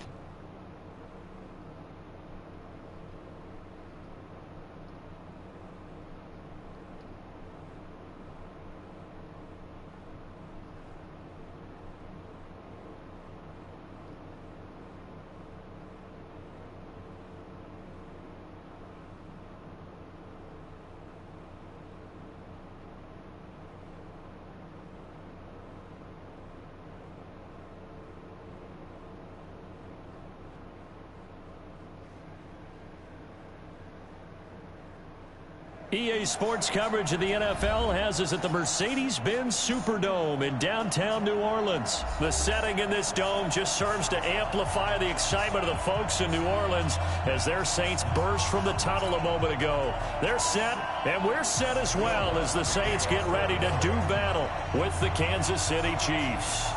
EA Sports coverage of the NFL has us at the Mercedes-Benz Superdome in downtown New Orleans. The setting in this dome just serves to amplify the excitement of the folks in New Orleans as their Saints burst from the tunnel a moment ago. They're set, and we're set as well as the Saints get ready to do battle with the Kansas City Chiefs.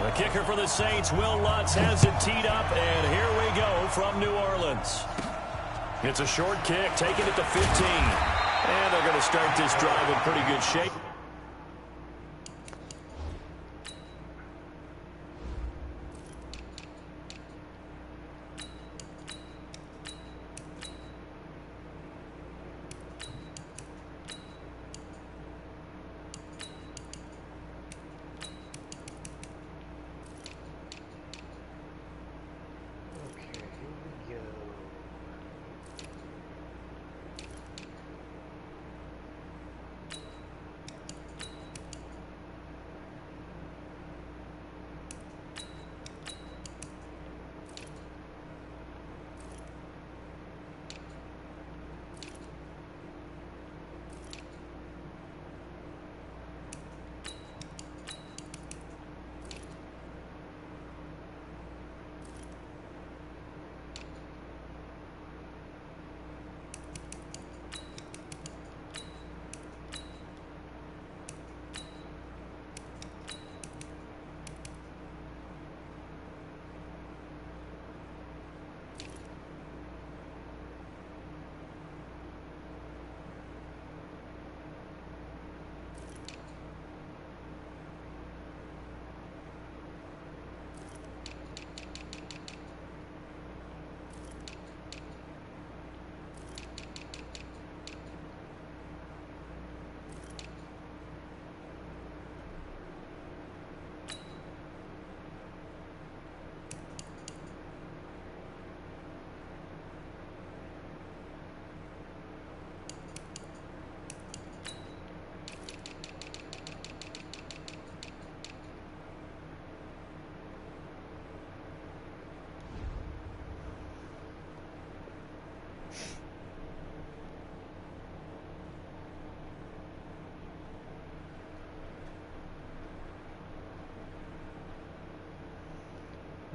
The kicker for the Saints, Will Lutz, has it teed up, and here we go from New Orleans. It's a short kick, taking it to 15. And they're going to start this drive in pretty good shape.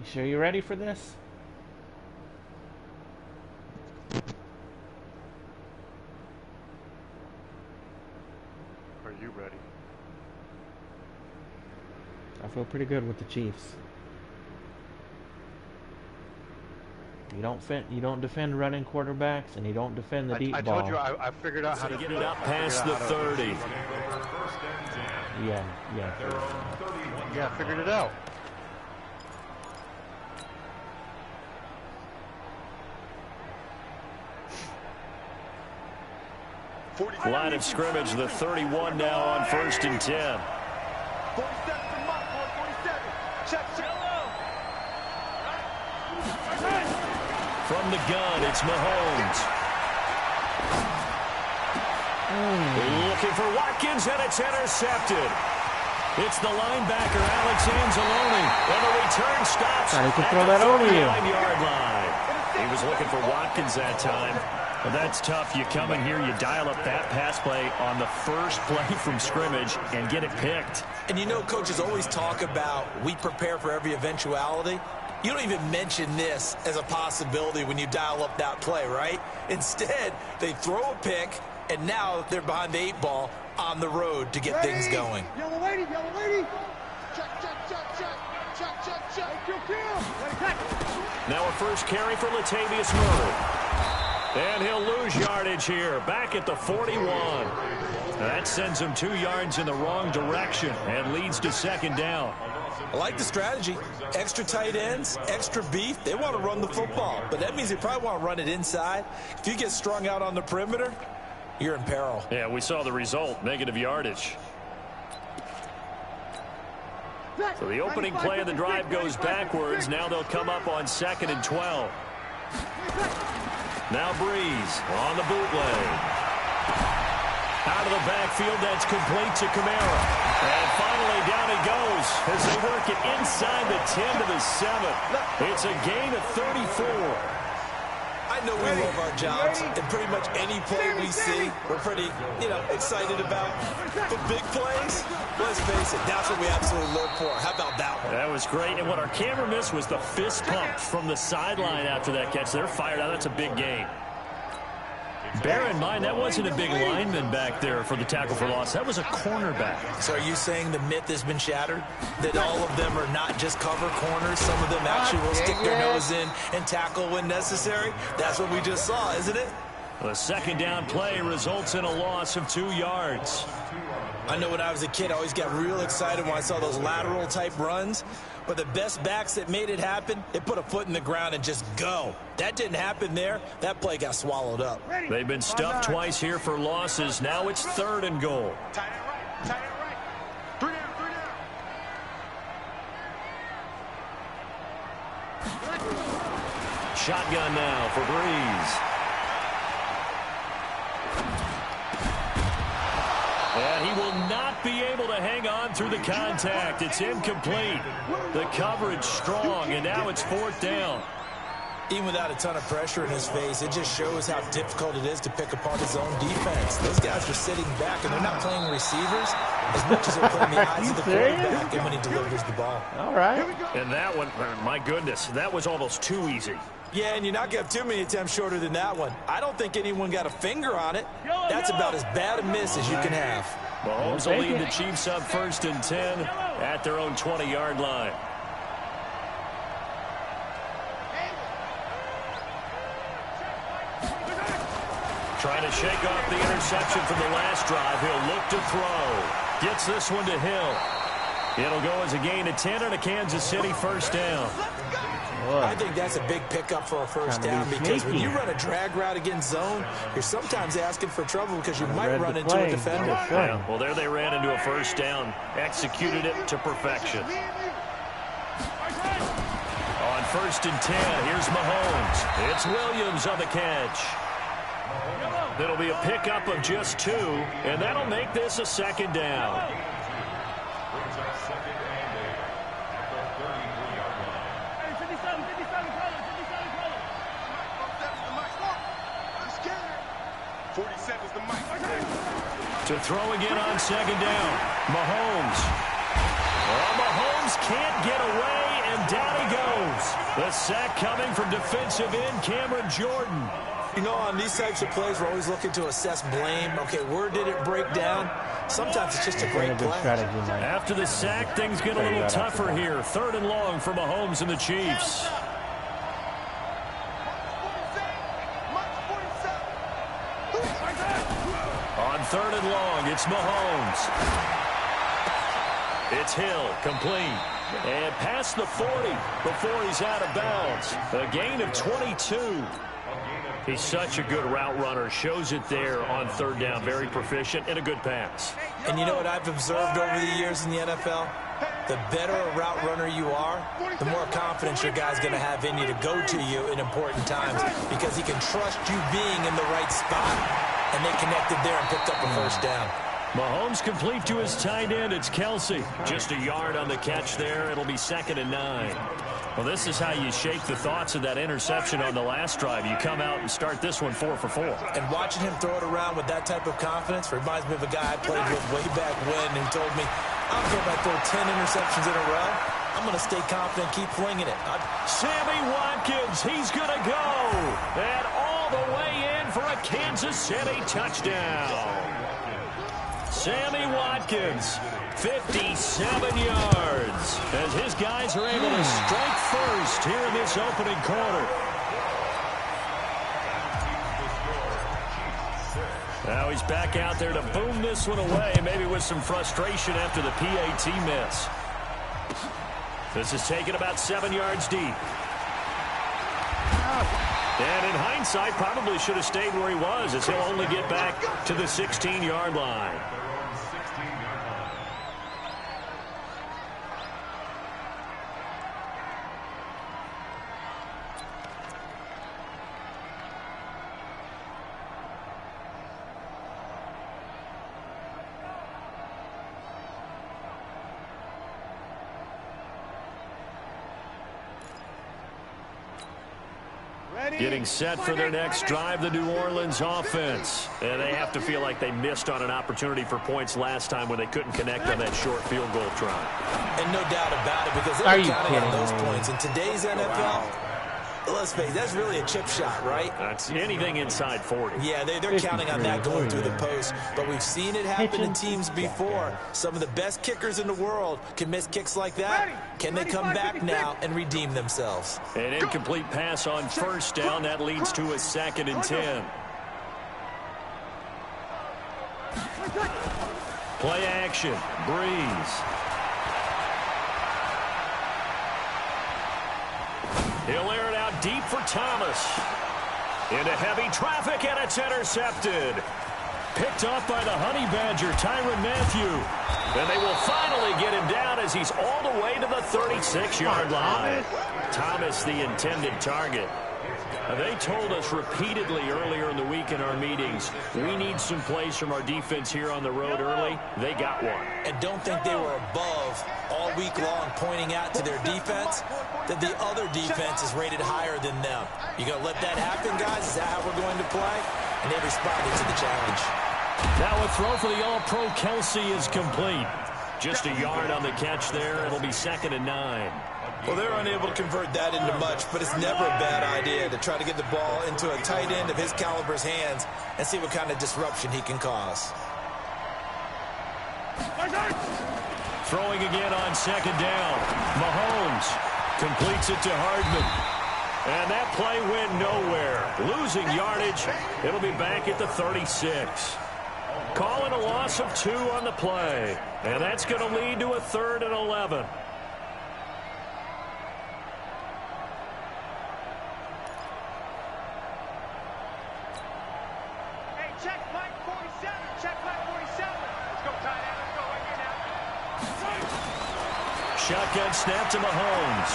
You sure you're ready for this? Are you ready? I feel pretty good with the Chiefs. You don't defend running quarterbacks, and you don't defend the deep I ball. told you I figured out how to Get do it up past the 30. Yeah. Yeah, I figured it out. Line of scrimmage, the 31 now on 1st and 10. 47 from Mike, 47. Check. From the gun, it's Mahomes. Looking for Watkins, and it's intercepted. It's the linebacker, Alex Anzalone, and the return stops Thought he could at throw the that over you. 39-yard line. He was looking for Watkins that time. But that's tough. You come in here, you dial up that pass play on the first play from scrimmage and get it picked. And you know, coaches always talk about we prepare for every eventuality. You don't even mention this as a possibility when you dial up that play, right? Instead, they throw a pick, and now they're behind the 8 ball on the road to get things going. Yellow lady. Check. Now a first carry for Latavius Murray. And he'll lose yardage here, back at the 41. That sends him 2 yards in the wrong direction and leads to 2nd down. I like the strategy. Extra tight ends, extra beef. They want to run the football, but that means they probably want to run it inside. If you get strung out on the perimeter, you're in peril. Yeah, we saw the result, negative yardage. So the opening play of the drive goes backwards. Now they'll come up on 2nd and 12. Now Breeze on the bootleg. Out of the backfield, that's complete to Kamara. And finally down he goes as they work it inside the 10 to the 7. It's a gain of 34. I know we love our jobs, and pretty much any play we see, we're pretty, excited about. But big plays, let's face it, that's what we absolutely live for. How about that one? That was great, and what our camera missed was the fist pump from the sideline after that catch. They're fired out. That's a big gain. Bear in mind, that wasn't a big lineman back there for the tackle for loss. That was a cornerback. So are you saying the myth has been shattered? That all of them are not just cover corners? Some of them actually will stick their nose in and tackle when necessary? That's what we just saw, isn't it? The 2nd down play results in a loss of 2 yards. I know when I was a kid, I always got real excited when I saw those lateral type runs. But the best backs that made it happen, they put a foot in the ground and just go. That didn't happen there. That play got swallowed up. They've been stuffed twice here for losses. Now it's 3rd and goal. Tight end right. 3 down. Shotgun now for Breeze. And he will not be able to hang on through the contact. It's incomplete. The coverage strong, and now it's 4th down. Even without a ton of pressure in his face, it just shows how difficult it is to pick apart his own defense. Those guys are sitting back, and they're not playing receivers as much as they're playing the eyes of the quarterback and when he delivers the ball. All right. And that one, my goodness, that was almost too easy. Yeah, and you're not going to have too many attempts shorter than that one. I don't think anyone got a finger on it. That's about as bad a miss as you can have. Mahomes will lead the Chiefs up 1st and 10 at their own 20-yard line. Trying to shake off the interception from the last drive. He'll look to throw. Gets this one to Hill. It'll go as a gain of 10 and a Kansas City 1st down. I think that's a big pickup for a first down because when you run a drag route against zone, you're sometimes asking for trouble because you might run into a defender. Yeah, well, there they ran into a 1st down. Executed it to perfection. On 1st and 10, here's Mahomes. It's Williams on the catch. It'll be a pickup of just 2, and that'll make this a 2nd down. To throw again on 2nd down. Mahomes. Well, Mahomes can't get away, And down he goes. The sack coming from defensive end Cameron Jordan. You know, on these types of plays, we're always looking to assess blame. Okay, where did it break down? Sometimes it's just a great play. Strategy, Mike. After the sack, things get a little tougher here. 3rd and long for Mahomes and the Chiefs. On 3rd and long, it's Mahomes. It's Hill, complete. And past the 40 before he's out of bounds. A gain of 22. He's such a good route runner. Shows it there on 3rd down. Very proficient and a good pass. And you know what I've observed over the years in the NFL? The better a route runner you are, the more confidence your guy's going to have in you to go to you in important times because he can trust you being in the right spot, and they connected there and picked up a 1st down. Mahomes complete to his tight end. It's Kelsey. Just a yard on the catch there. It'll be 2nd and 9. Well, this is how you shake the thoughts of that interception on the last drive. You come out and start this one 4 for 4. And watching him throw it around with that type of confidence reminds me of a guy I played with way back when who told me, I don't care if I throw 10 interceptions in a row. I'm going to stay confident, keep flinging it. Sammy Watkins, he's going to go. And all the way in for a Kansas City touchdown. Sammy Watkins, 57 yards, as his guys are able to strike first here in this opening quarter. Now he's back out there to boom this one away, maybe with some frustration after the PAT miss. This is taken about 7 yards deep. And in hindsight, probably should have stayed where he was, as he'll only get back to the 16-yard line. Getting set for their next drive, the New Orleans offense. And they have to feel like they missed on an opportunity for points last time when they couldn't connect on that short field goal try. And no doubt about it, because they're counting on those points. In today's NFL, let's face it, that's really a chip shot, right? That's anything inside 40. Yeah, they're counting on that going through the post. But we've seen it happen to teams before. Some of the best kickers in the world can miss kicks like that. Can they come back now and redeem themselves? An incomplete pass on 1st down. That leads to a 2nd and 10. Play action. Breeze. He'll air it out deep for Thomas. Into heavy traffic, and it's intercepted. Picked off by the Honey Badger, Tyrann Mathieu. And they will finally get him down as he's all the way to the 36-yard line. Thomas, the intended target. They told us repeatedly earlier in the week in our meetings, we need some plays from our defense here on the road early. They got one. And don't think they were above all week long pointing out to their defense that the other defense is rated higher than them. You going to let that happen, guys? Is that how we're going to play? And they responded to the challenge. Now a throw for the All-Pro Kelsey is complete. Just a yard on the catch there. It'll be 2nd and 9. Well, they're unable to convert that into much, but it's never a bad idea to try to get the ball into a tight end of his caliber's hands and see what kind of disruption he can cause. Throwing again on 2nd down. Mahomes completes it to Hardman. And that play went nowhere. Losing yardage. It'll be back at the 36. Calling a loss of 2 on the play. And that's going to lead to a 3rd and 11. Shotgun snap to Mahomes.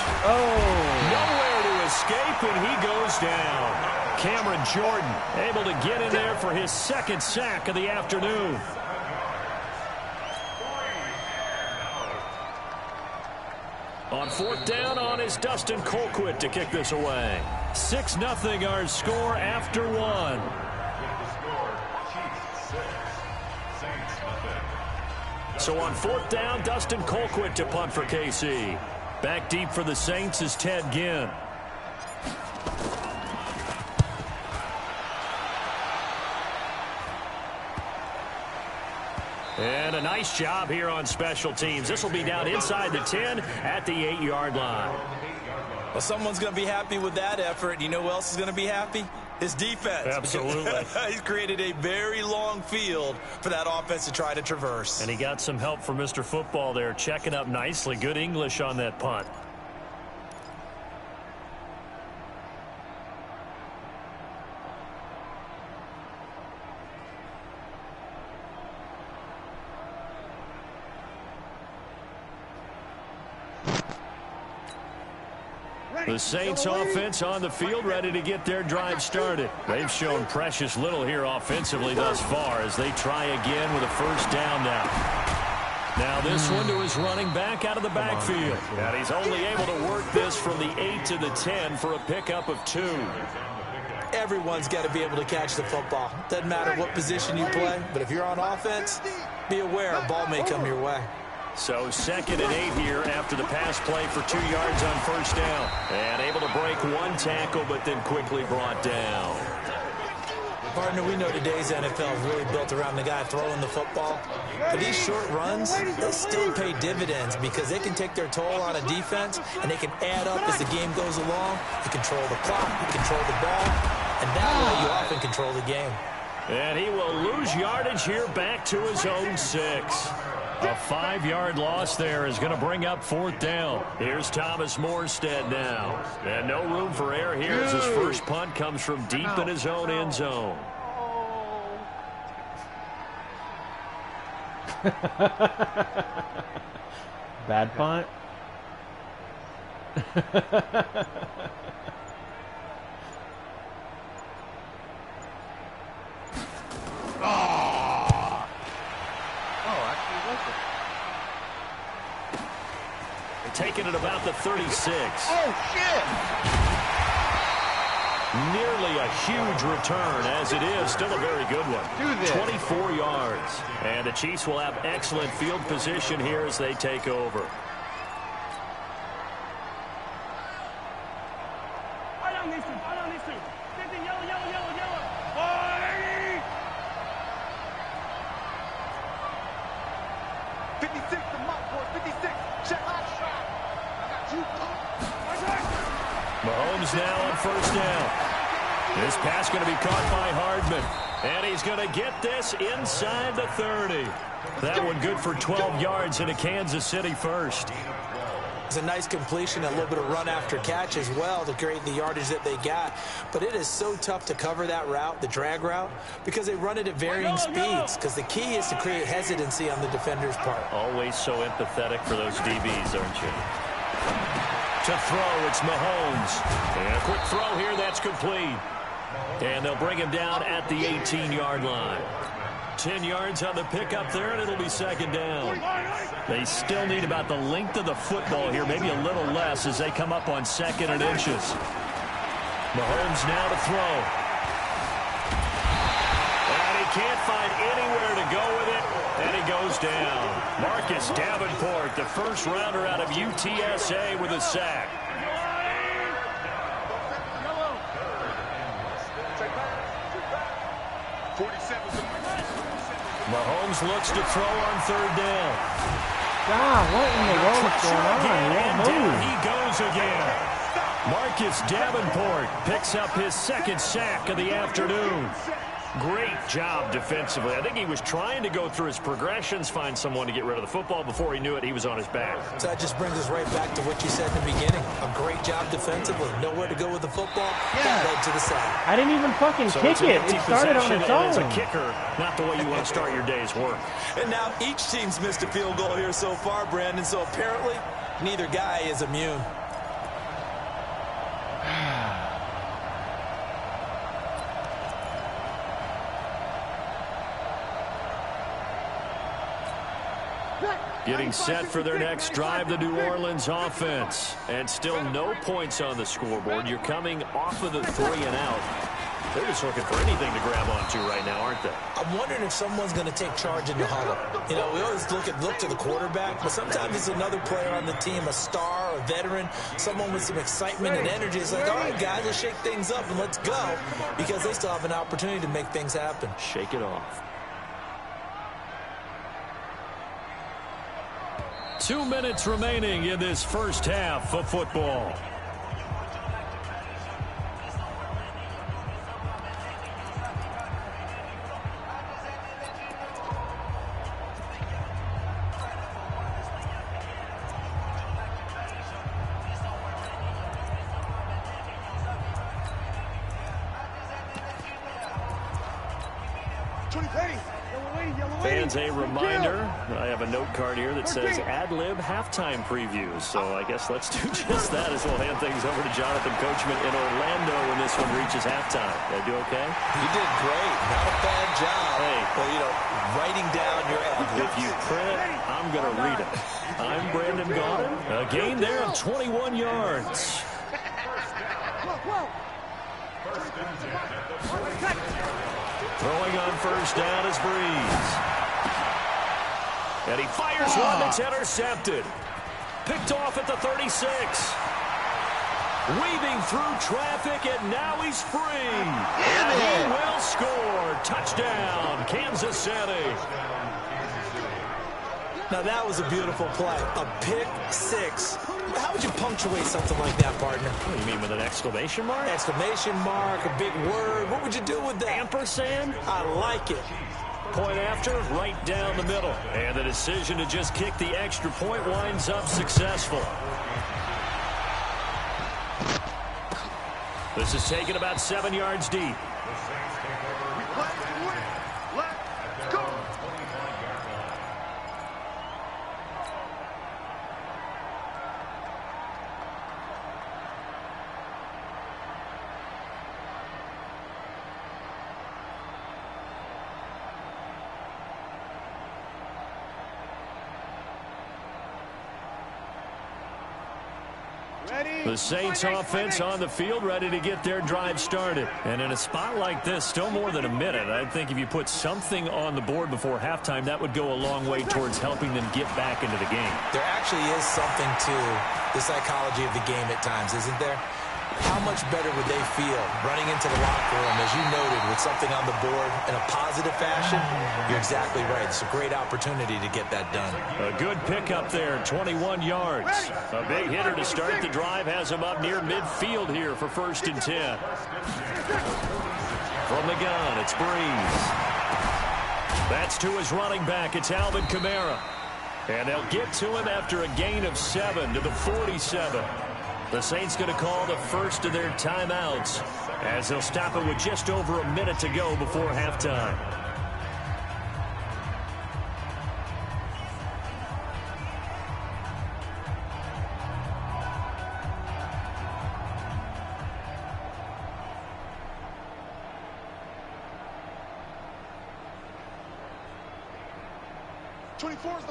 Nowhere to escape, and he goes down. Cameron Jordan able to get in there for his 2nd sack of the afternoon. On 4th down on is Dustin Colquitt to kick this away. 6-0 our score after 1. So on 4th down, Dustin Colquitt to punt for KC. Back deep for the Saints is Ted Ginn. And a nice job here on special teams. This will be down inside the 10 at the 8-yard line. Well, someone's going to be happy with that effort. You know who else is going to be happy? His defense. Absolutely. He's created a very long field for that offense to try to traverse. And he got some help from Mr. Football there, checking up nicely. Good English on that punt. The Saints offense on the field, ready to get their drive started. They've shown precious little here offensively thus far as they try again with a first down now. Now this one to his running back out of the backfield. And he's only able to work this from the 8 to the 10 for a pickup of 2. Everyone's got to be able to catch the football. Doesn't matter what position you play, but if you're on offense, be aware a ball may come your way. So 2nd and 8 here after the pass play for 2 yards on first down. And able to break one tackle, but then quickly brought down. Partner, we know today's NFL is really built around the guy throwing the football. But these short runs, they still pay dividends because they can take their toll on a defense, and they can add up as the game goes along. You control the clock, you control the ball, and that way you often control the game. And he will lose yardage here back to his own 6. A 5-yard loss there is going to bring up 4th down. Here's Thomas Morstead now. And no room for error here as his first punt comes from deep in his own end zone. Bad punt. Taking it about the 36. Oh, shit! Nearly a huge return, as it is. Still a very good one. 24 yards. And the Chiefs will have excellent field position here as they take over. I don't need to. 50, yellow. 56, the mark, boy. 56. Check out shot. Mahomes now on first down. This pass going to be caught by Hardman. And he's going to get this inside the 30. That one good for 12 yards into Kansas City first. It's a nice completion, a little bit of run after catch as well to create the yardage that they got. But it is so tough to cover that route, the drag route, because they run it at varying speeds. Because the key is to create hesitancy on the defender's part. Always so empathetic for those DBs, aren't you? To throw, it's Mahomes. And a quick throw here, that's complete. And they'll bring him down at the 18-yard line. 10 yards on the pickup there, and it'll be 2nd down. They still need about the length of the football here, maybe a little less as they come up on 2nd and inches. Mahomes now to throw. And he can't find anywhere to go with it, and he goes down. Marcus Davenport, the first rounder out of UTSA with a sack. Mahomes looks to throw on 3rd down. God, what in the world is going on? And down he goes again. Marcus Davenport picks up his 2nd sack of the afternoon. Great job defensively. I think he was trying to go through his progressions, find someone to get rid of the football. Before he knew it, he was on his back. So that just brings us right back to what you said in the beginning. A great job defensively. Nowhere to go with the football. That led to the sack. I didn't even fucking kick it. It started on its own. As a kicker, not the way you want to start your day's work. And now each team's missed a field goal here so far, Brandon. So apparently, neither guy is immune. Getting set for their next drive, the New Orleans offense. And still no points on the scoreboard. You're coming off of the 3 and out. They're just looking for anything to grab onto right now, aren't they? I'm wondering if someone's going to take charge in the huddle. You know, we always look to the quarterback, but sometimes it's another player on the team, a star, a veteran, someone with some excitement and energy. It's like, all right, guys, let's shake things up and let's go, because they still have an opportunity to make things happen. Shake it off. 2 minutes remaining in this first half of football. Fans, a reminder, I have a note card here that says ad-lib halftime previews. So I guess let's do just that as we'll hand things over to Jonathan Coachman in Orlando when this one reaches halftime. Did I do okay? You did great. Not a bad job. Hey. Well, you know, writing down your ad-libs. If you print it, I'm going to read it. I'm Brandon Gaudin. A gain there of 21 yards. Throwing on first down is Breeze. And he fires one that's intercepted. Picked off at the 36. Weaving through traffic, and now he's free. And he will score. Touchdown, Kansas City. Now, that was a beautiful play. A pick six. How would you punctuate something like that, partner? What do you mean, with an exclamation mark? Exclamation mark, a big word. What would you do with that? Ampersand? I like it. Point after, right down the middle. And the decision to just kick the extra point winds up successful. This is taken about 7 yards deep. Let's go. The Saints offense on the field, ready to get their drive started. And in a spot like this, still more than a minute, I think if you put something on the board before halftime, that would go a long way towards helping them get back into the game. There actually is something to the psychology of the game at times, isn't there? How much better would they feel running into the locker room, as you noted, with something on the board in a positive fashion? You're exactly right. It's a great opportunity to get that done. A good pickup there, 21 yards. A big hitter to start the drive has him up near midfield here for 1st and 10. From the gun, it's Breeze. That's to his running back. It's Alvin Kamara. And they'll get to him after a gain of 7 to the 47. The Saints going to call the first of their timeouts as they'll stop it with just over a minute to go before halftime.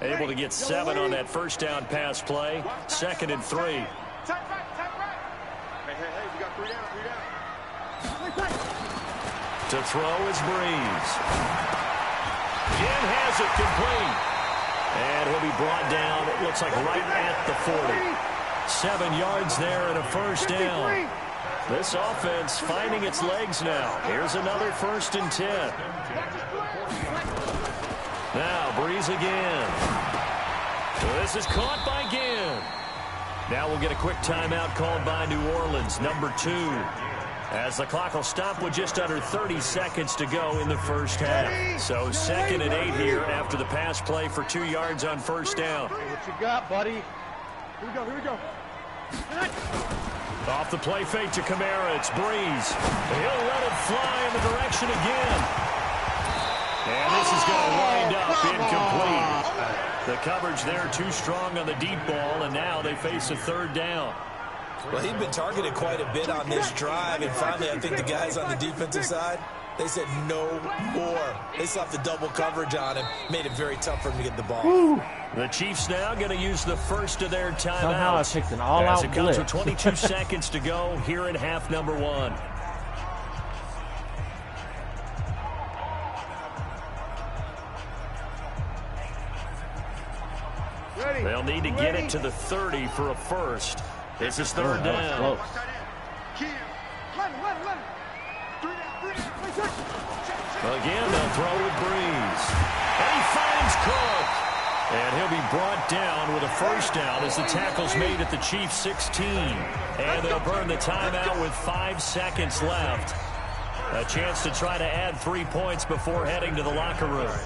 Able to get 7 on that first down pass play. 2nd and 3. Tap right. Hey, we got 3 down. To throw is Breeze. Jim has it complete. And he'll be brought down, it looks like right at the 40. 7 yards there and a first down. This offense finding its legs now. Here's another 1st and 10. Now Breeze again. This is caught by Ginn. Now we'll get a quick timeout called by New Orleans, number 2. As the clock will stop with just under 30 seconds to go in the first half. So 2nd and 8 here after the pass play for 2 yards on first down. What you got, buddy? Here we go. Off the play fake to Kamara, it's Breeze. He'll let it fly in the direction again. And this is going to wind up incomplete. The coverage there too strong on the deep ball, and now they face a 3rd down. Well, he'd been targeted quite a bit on this drive, and finally I think the guys on the defensive side, they said no more. They slapped the double coverage on him, made it very tough for him to get the ball. Woo. The Chiefs now going to use the first of their timeouts. Somehow I picked an all-out as it comes blitz. with 22 seconds to go here in half number 1. They'll need to get it to the 30 for a first. This is third down. Close. Again, they'll throw with Breeze. And he finds Cook. And he'll be brought down with a first down as the tackle's made at the Chiefs' 16. And they'll burn the timeout with 5 seconds left. A chance to try to add 3 points before heading to the locker room.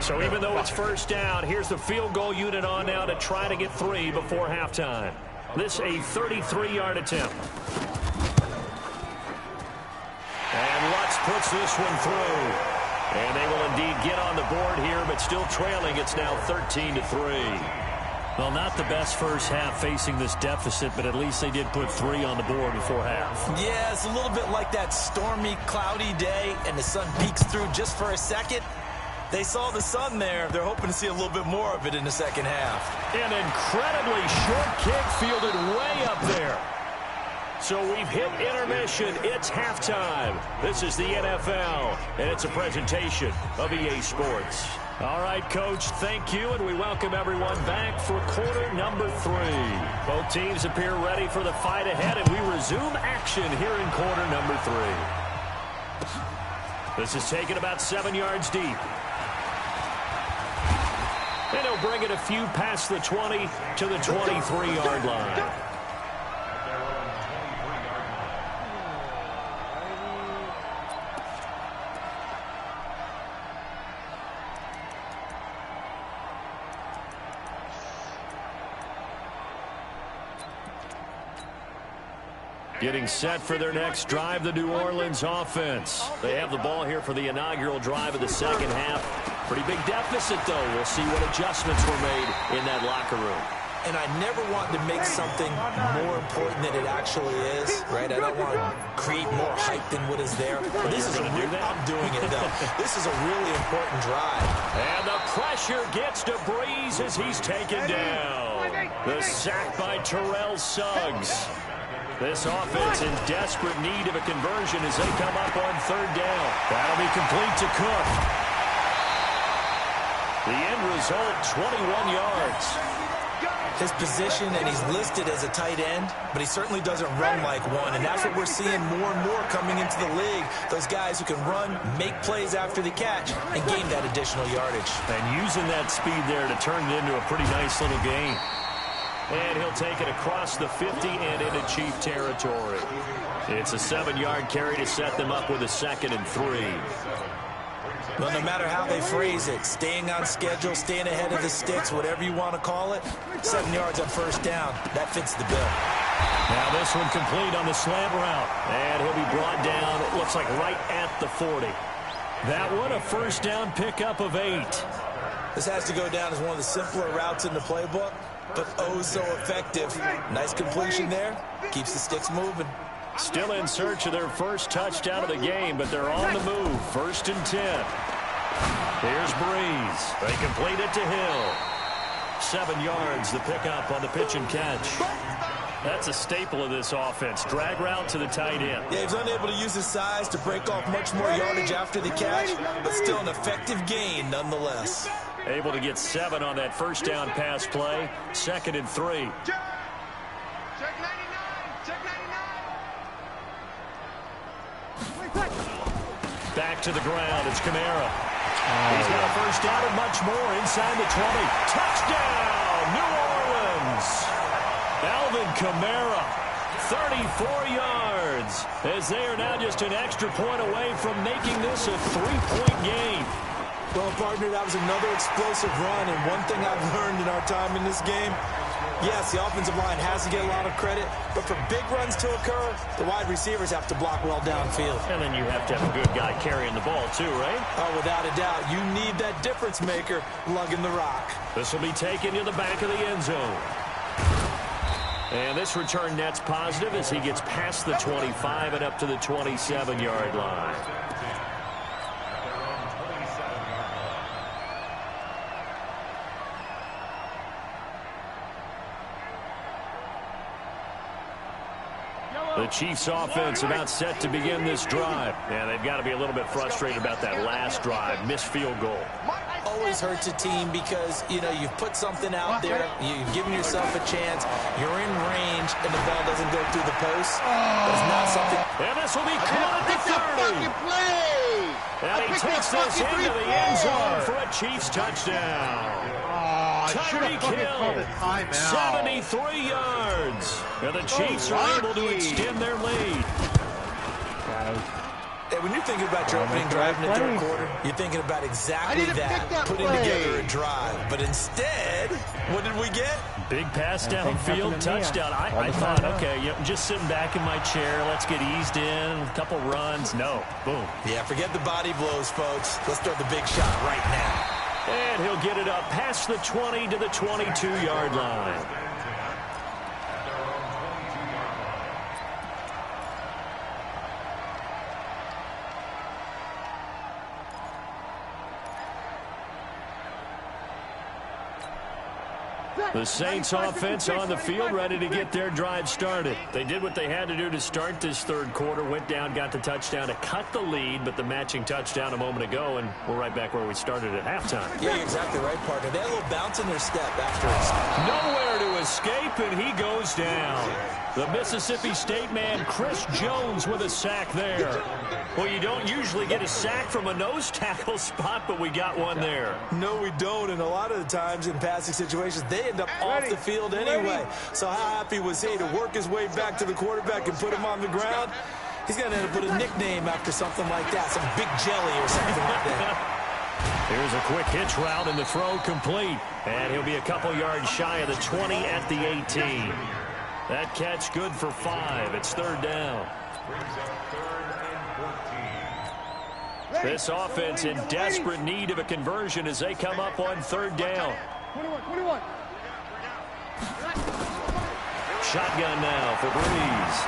So even though it's first down, here's the field goal unit on now to try to get 3 before halftime. This a 33-yard attempt. And Lutz puts this one through. And they will indeed get on the board here, but still trailing. It's now 13-3. Well, not the best first half facing this deficit, but at least they did put 3 on the board before half. Yeah, it's a little bit like that stormy, cloudy day, and the sun peeks through just for a second. They saw the sun there. They're hoping to see a little bit more of it in the second half. An incredibly short kick fielded way up there. So we've hit intermission. It's halftime. This is the NFL, and it's a presentation of EA Sports. All right, Coach, thank you, and we welcome everyone back for quarter number 3. Both teams appear ready for the fight ahead, and we resume action here in quarter number 3. This is taken about 7 yards deep. And he'll bring it a few past the 20 to the 23-yard line. Getting set for their next drive, the New Orleans offense. They have the ball here for the inaugural drive of the second half. Pretty big deficit, though. We'll see what adjustments were made in that locker room. And I never want to make something more important than it actually is, right? I don't want to create more hype than what is there. But this is I'm doing it, though. This is a really important drive. And the pressure gets to Breeze as he's taken down. The sack by Terrell Suggs. This offense in desperate need of a conversion as they come up on third down. That'll be complete to Cook. The end result, 21 yards. His position, and he's listed as a tight end, but he certainly doesn't run like one, and that's what we're seeing more and more coming into the league. Those guys who can run, make plays after the catch, and gain that additional yardage. And using that speed there to turn it into a pretty nice little game. And he'll take it across the 50 and into Chief territory. It's a 7-yard carry to set them up with a 2nd and 3. Well, no matter how they phrase it, staying on schedule, staying ahead of the sticks, whatever you want to call it, 7 yards on first down, that fits the bill. Now this one complete on the slant route. And he'll be brought down, it looks like right at the 40. That one, a first down pickup of 8. This has to go down as one of the simpler routes in the playbook, but oh so effective. Nice completion there. Keeps the sticks moving. Still in search of their first touchdown of the game, but they're on the move. 1st and 10. Here's Breeze. They complete it to Hill. 7 yards, the pickup on the pitch and catch. That's a staple of this offense. Drag route to the tight end. Yeah, he's unable to use his size to break off much more yardage after the catch, but still an effective gain nonetheless. Able to get 7 on that first down pass play. 2nd and 3. Check 99. Check 99. Back to the ground. It's Kamara. He's got a first down and much more inside the 20. Touchdown, New Orleans. Alvin Kamara, 34 yards, as they are now just an extra point away from making this a 3-point game. Well, partner, that was another explosive run, and one thing I've learned in our time in this game, yes, the offensive line has to get a lot of credit, but for big runs to occur, the wide receivers have to block well downfield. And then you have to have a good guy carrying the ball too, right? Oh, without a doubt, you need that difference maker lugging the rock. This will be taken to the back of the end zone. And this return net's positive as he gets past the 25 and up to the 27-yard line. The Chiefs offense about set to begin this drive. And they've got to be a little bit frustrated about that last drive. Missed field goal. Oh, always hurts a team because, you know, you've put something out there, you've given yourself a chance, you're in range, and the ball doesn't go through the post. That's not something. And this will be caught at the 30. And he takes this into the end zone for a Chiefs touchdown. Tyreek Hill, 73 yards. And the Chiefs are able to extend their lead. Hey, when you're thinking about your opening drive in the third quarter, you're thinking about exactly that, putting together a drive. But instead, what did we get? Big pass downfield, touchdown. I thought, okay, just sitting back in my chair, let's get eased in, a couple runs. No, boom. Yeah, forget the body blows, folks. Let's throw the big shot right now. And he'll get it up past the 20 to the 22-yard line. The Saints offense on the field, ready to get their drive started. They did what they had to do to start this third quarter, went down, got the touchdown to cut the lead, but the matching touchdown a moment ago, and we're right back where we started at halftime. Yeah, you're exactly right, partner. They had a little bounce in their step after nowhere to escape, and he goes down. The Mississippi State man, Chris Jones, with a sack there. Well, you don't usually get a sack from a nose tackle spot, but we got one there. No, we don't, and a lot of the times in passing situations, they end up off the field anyway. So how happy was he to work his way back to the quarterback and put him on the ground? He's going to end up with a nickname after something like that, some big jelly or something like that. Here's a quick hitch route, and the throw complete. And he'll be a couple yards shy of the 20 at the 18. That catch good for 5. It's third down. This offense in desperate need of a conversion as they come up on third down. 21. Shotgun now for Breeze.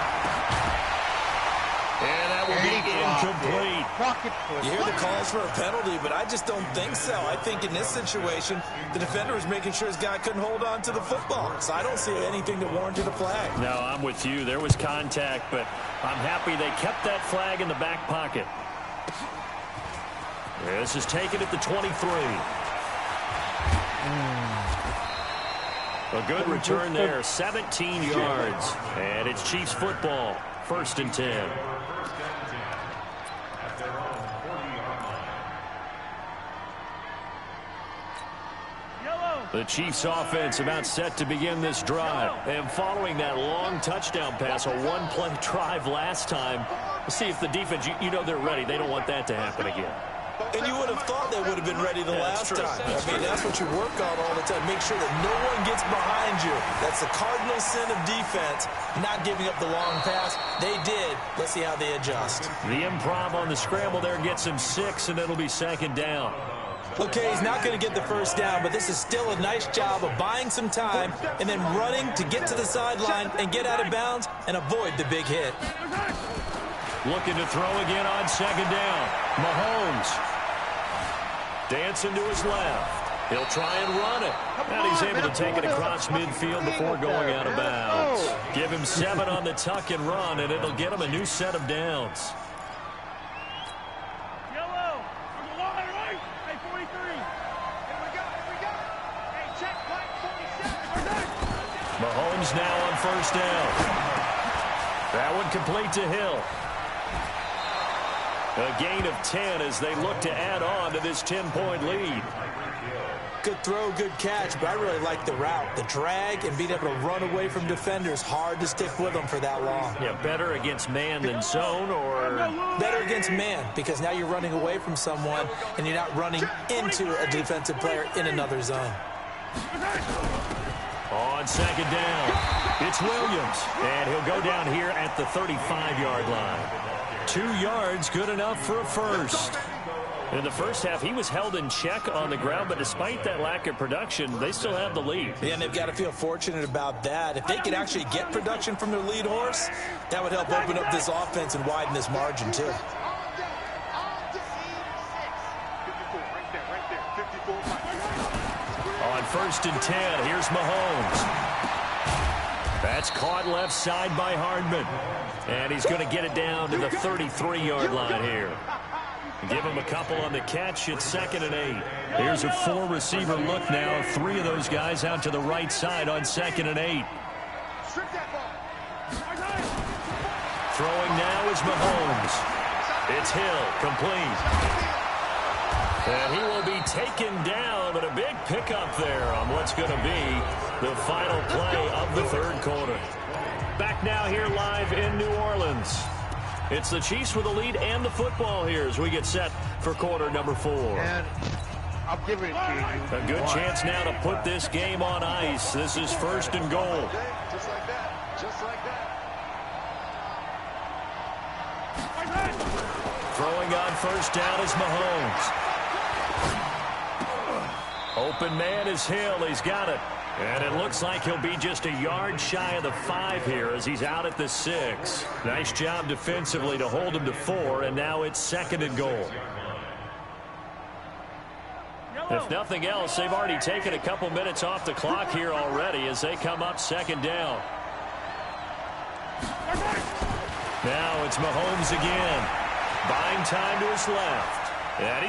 And that will be incomplete. You hear the calls for a penalty, but I just don't think so. I think in this situation, the defender was making sure his guy couldn't hold on to the football. So I don't see anything that warranted a flag. No, I'm with you. There was contact, but I'm happy they kept that flag in the back pocket. This is taken at the 23. A good return there, 17 yards. And it's Chiefs football, 1st and 10. The Chiefs offense about set to begin this drive. And following that long touchdown pass, a one-play drive last time, let's see if the defense, you know they're ready. They don't want that to happen again. And you would have thought they would have been ready the last time. I mean, that's what you work on all the time. Make sure that no one gets behind you. That's the cardinal sin of defense, not giving up the long pass. They did. Let's see how they adjust. The improv on the scramble there gets him 6, and it'll be 2nd down. Okay, he's not going to get the first down, but this is still a nice job of buying some time and then running to get to the sideline and get out of bounds and avoid the big hit. Looking to throw again on 2nd down. Mahomes dancing to his left. He'll try and run it. And he's able to take it across midfield before going out of bounds. Give him 7 on the tuck and run, and it'll get him a new set of downs. Yellow. Right. Hey, 43. Here we go. Hey, check right 47. Mahomes now on 1st down. That one complete to Hill. A gain of 10 as they look to add on to this 10-point lead. Good throw, good catch, but I really like the route. The drag and being able to run away from defenders, hard to stick with them for that long. Yeah, better against man than zone, or? Better against man, because now you're running away from someone and you're not running into a defensive player in another zone. On 2nd down, it's Williams, and he'll go down here at the 35-yard line. 2 yards, good enough for a first. In the first half, he was held in check on the ground, but despite that lack of production, they still have the lead. Yeah, and they've got to feel fortunate about that. If they could actually get production from their lead horse, that would help open up this offense and widen this margin, too. On 1st and 10, here's Mahomes. That's caught left side by Hardman. And he's going to get it down to the 33-yard line here. Give him a couple on the catch. It's 2nd and 8. Here's a 4-receiver look now. 3 of those guys out to the right side on 2nd and 8. Throwing now is Mahomes. It's Hill, complete. And he will be taken down, but a big pickup there on what's going to be the final play of the 3rd quarter. Back now here live in New Orleans. It's the Chiefs with the lead and the football here as we get set for quarter number 4. And I'll give it to you. A good chance now to put this game on ice. This is 1st and goal. Just like that. Just like that. Throwing on 1st down is Mahomes. Open man is Hill. He's got it. And it looks like he'll be just a yard shy of the 5 here as he's out at the 6. Nice job defensively to hold him to 4, and now it's 2nd and goal. If nothing else, they've already taken a couple minutes off the clock here already as they come up 2nd down. Now it's Mahomes again. Buying time to his left. And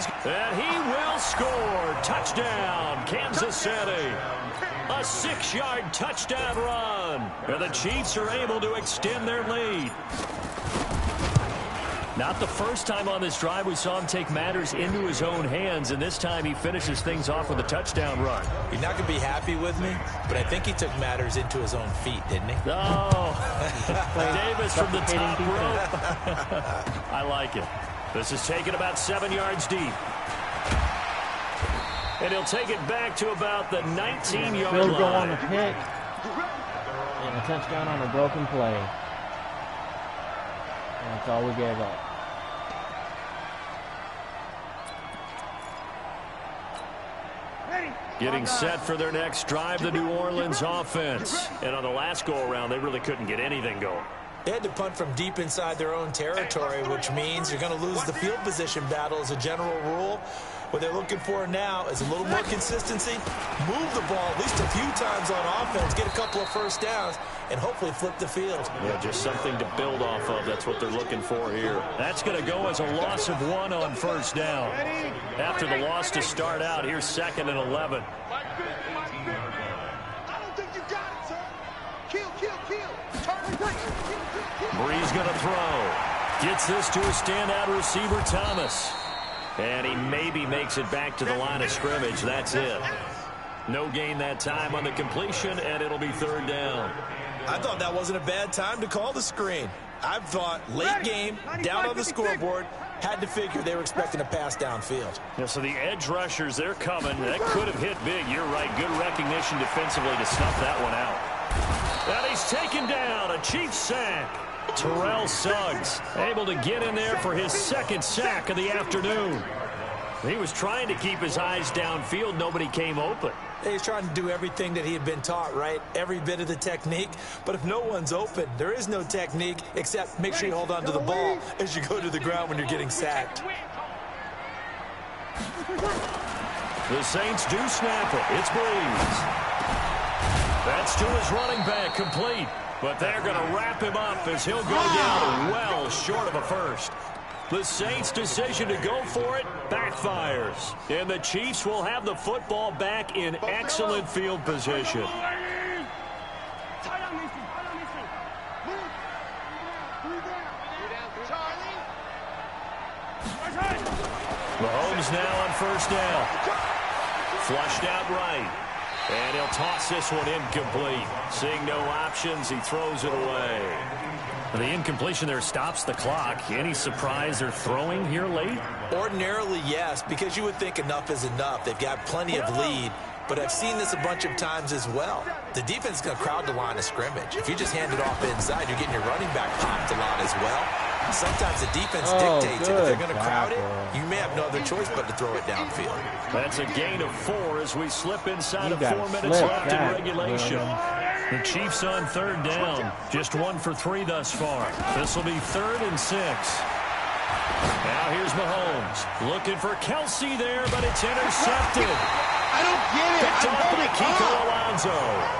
he will score. Touchdown, Kansas City. A 6-yard touchdown run. And the Chiefs are able to extend their lead. Not the first time on this drive we saw him take matters into his own hands, and this time he finishes things off with a touchdown run. You're not going to be happy with me, but I think he took matters into his own feet, didn't he? Oh, Davis from the top rope. I like it. This is taken about 7 yards deep. And he'll take it back to about the 19-yard line. Field goal on the pick. And a touchdown on a broken play. And that's all we gave up. Getting set for their next drive, the New Orleans offense. And on the last go-around, they really couldn't get anything going. They had to punt from deep inside their own territory, which means you're going to lose the field position battle as a general rule. What they're looking for now is a little more consistency, move the ball at least a few times on offense, get a couple of 1st downs, and hopefully flip the field. Yeah, just something to build off of. That's what they're looking for here. That's going to go as a loss of 1 on 1st down. After the loss to start out, here's 2nd and 11. I don't think you got it, sir. Kill. Brees going to throw. Gets this to a standout receiver, Thomas. And he maybe makes it back to the line of scrimmage. That's it. No gain that time on the completion, and it'll be 3rd down. I thought that wasn't a bad time to call the screen. I thought late game, down on the scoreboard, had to figure they were expecting a pass downfield. Yeah, so the edge rushers, they're coming. That could have hit big. You're right. Good recognition defensively to snuff that one out. And he's taken down. A Chiefs sack. Terrell Suggs able to get in there for his 2nd sack of the afternoon. He was trying to keep his eyes downfield. Nobody came open. He's trying to do everything that he had been taught, right? Every bit of the technique. But if no one's open, there is no technique except make sure you hold on to the ball as you go to the ground when you're getting sacked. The Saints do snap it. It's Brees. That's to his running back, complete. But they're going to wrap him up as he'll go down well short of a 1st. The Saints' decision to go for it backfires. And the Chiefs will have the football back in excellent field position. Mahomes now on 1st down. Flushed out right. And he'll toss this one incomplete. Seeing no options, he throws it away. The incompletion there stops the clock. Any surprise they're throwing here late? Ordinarily, yes, because you would think enough is enough. They've got plenty of lead. But I've seen this a bunch of times as well. The defense is going to crowd the line of scrimmage. If you just hand it off inside, you're getting your running back popped a lot as well. Sometimes the defense dictates it. If they're going to crowd it, you may have no other choice but to throw it downfield. That's a gain of 4 as we slip inside of 4 minutes left in regulation. The Chiefs on 3rd down. Just 1 for 3 thus far. This will be 3rd and 6. Now here's Mahomes. Looking for Kelsey there, but it's intercepted. I don't get it. Picked off by Kiko Alonso.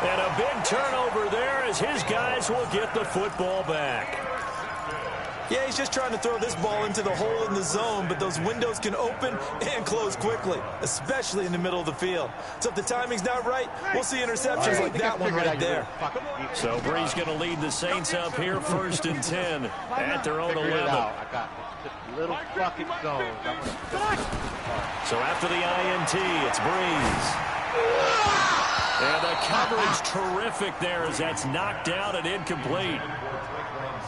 And a big turnover there as his guys will get the football back. Yeah, he's just trying to throw this ball into the hole in the zone, but those windows can open and close quickly, especially in the middle of the field. So if the timing's not right, we'll see interceptions like that one right there. So Brees going to lead the Saints up here, 1st and 10 at their own 11. I got just little fucking zones. So after the INT, it's Brees. And the coverage terrific there as that's knocked down and incomplete.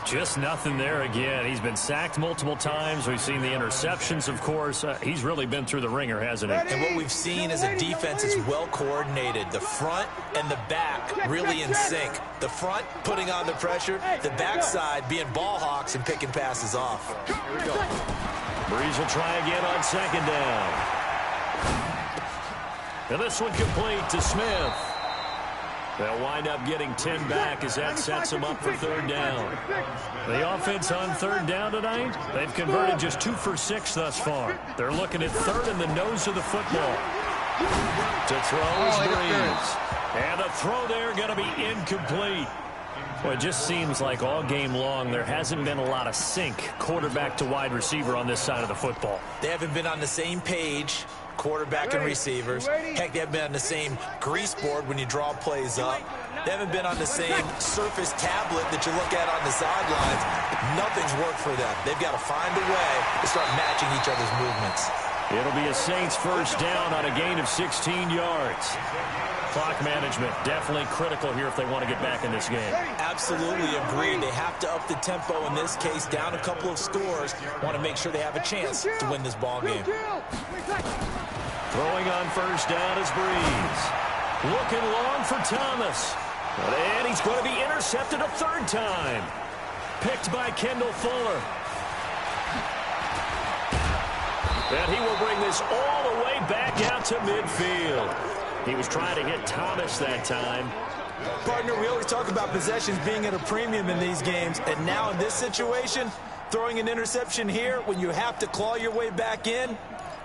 Just nothing there again. He's been sacked multiple times. We've seen the interceptions, of course. He's really been through the ringer, hasn't he? And what we've seen is a defense that's well coordinated. The front and the back really in sync. The front putting on the pressure, the backside being ball hawks and picking passes off. Here we go. Brees will try again on 2nd down. And this one complete to Smith. They'll wind up getting 10 back as that sets them up for 3rd down. The offense on 3rd down tonight, they've converted just 2 for 6 thus far. They're looking at 3rd in the nose of the football. To throw is Brees. And the throw there going to be incomplete. Well, it just seems like all game long there hasn't been a lot of sync quarterback to wide receiver on this side of the football. They haven't been on the same page, quarterback and receivers. Heck, they haven't been on the same grease board when you draw plays up. They haven't been on the same surface tablet that you look at on the sidelines. Nothing's worked for them. They've got to find a way to start matching each other's movements. It'll be a Saints 1st down on a gain of 16 yards. Clock management definitely critical here if they want to get back in this game. Absolutely agreed. They have to up the tempo in this case, down a couple of scores. Want to make sure they have a chance to win this ball game. Throwing on 1st down is Brees. Looking long for Thomas. And he's going to be intercepted a 3rd time. Picked by Kendall Fuller. And he will bring this all the way back out to midfield. He was trying to hit Thomas that time. Partner, we always talk about possessions being at a premium in these games, and now in this situation, throwing an interception here when you have to claw your way back in,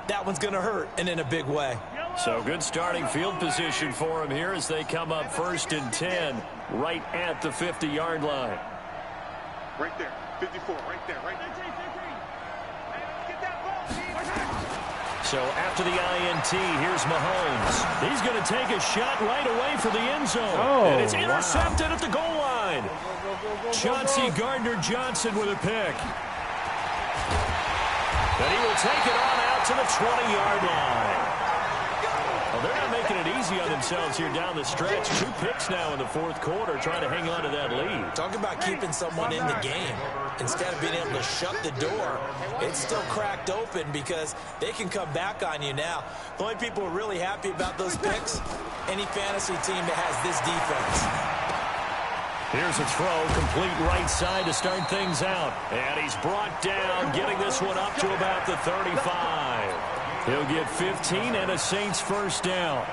that one's going to hurt, and in a big way. So good starting field position for him here as they come up 1st and 10 right at the 50-yard line. Right there, 54, right there, right there. Get that ball, So after the INT, here's Mahomes. He's going to take a shot right away for the end zone. And it's intercepted at the goal line. Chauncey Gardner-Johnson with a pick. And he will take it on out to the 20-yard line. Well, they're not making it easy on themselves here down the stretch. 2 picks now in the 4th quarter, trying to hang on to that lead. Talk about keeping someone in the game. Instead of being able to shut the door, it's still cracked open because they can come back on you now. The only people who are really happy about those picks, any fantasy team that has this defense. Here's a throw, complete right side to start things out. And he's brought down, getting this one up to about the 35. He'll get 15 and a Saints 1st down.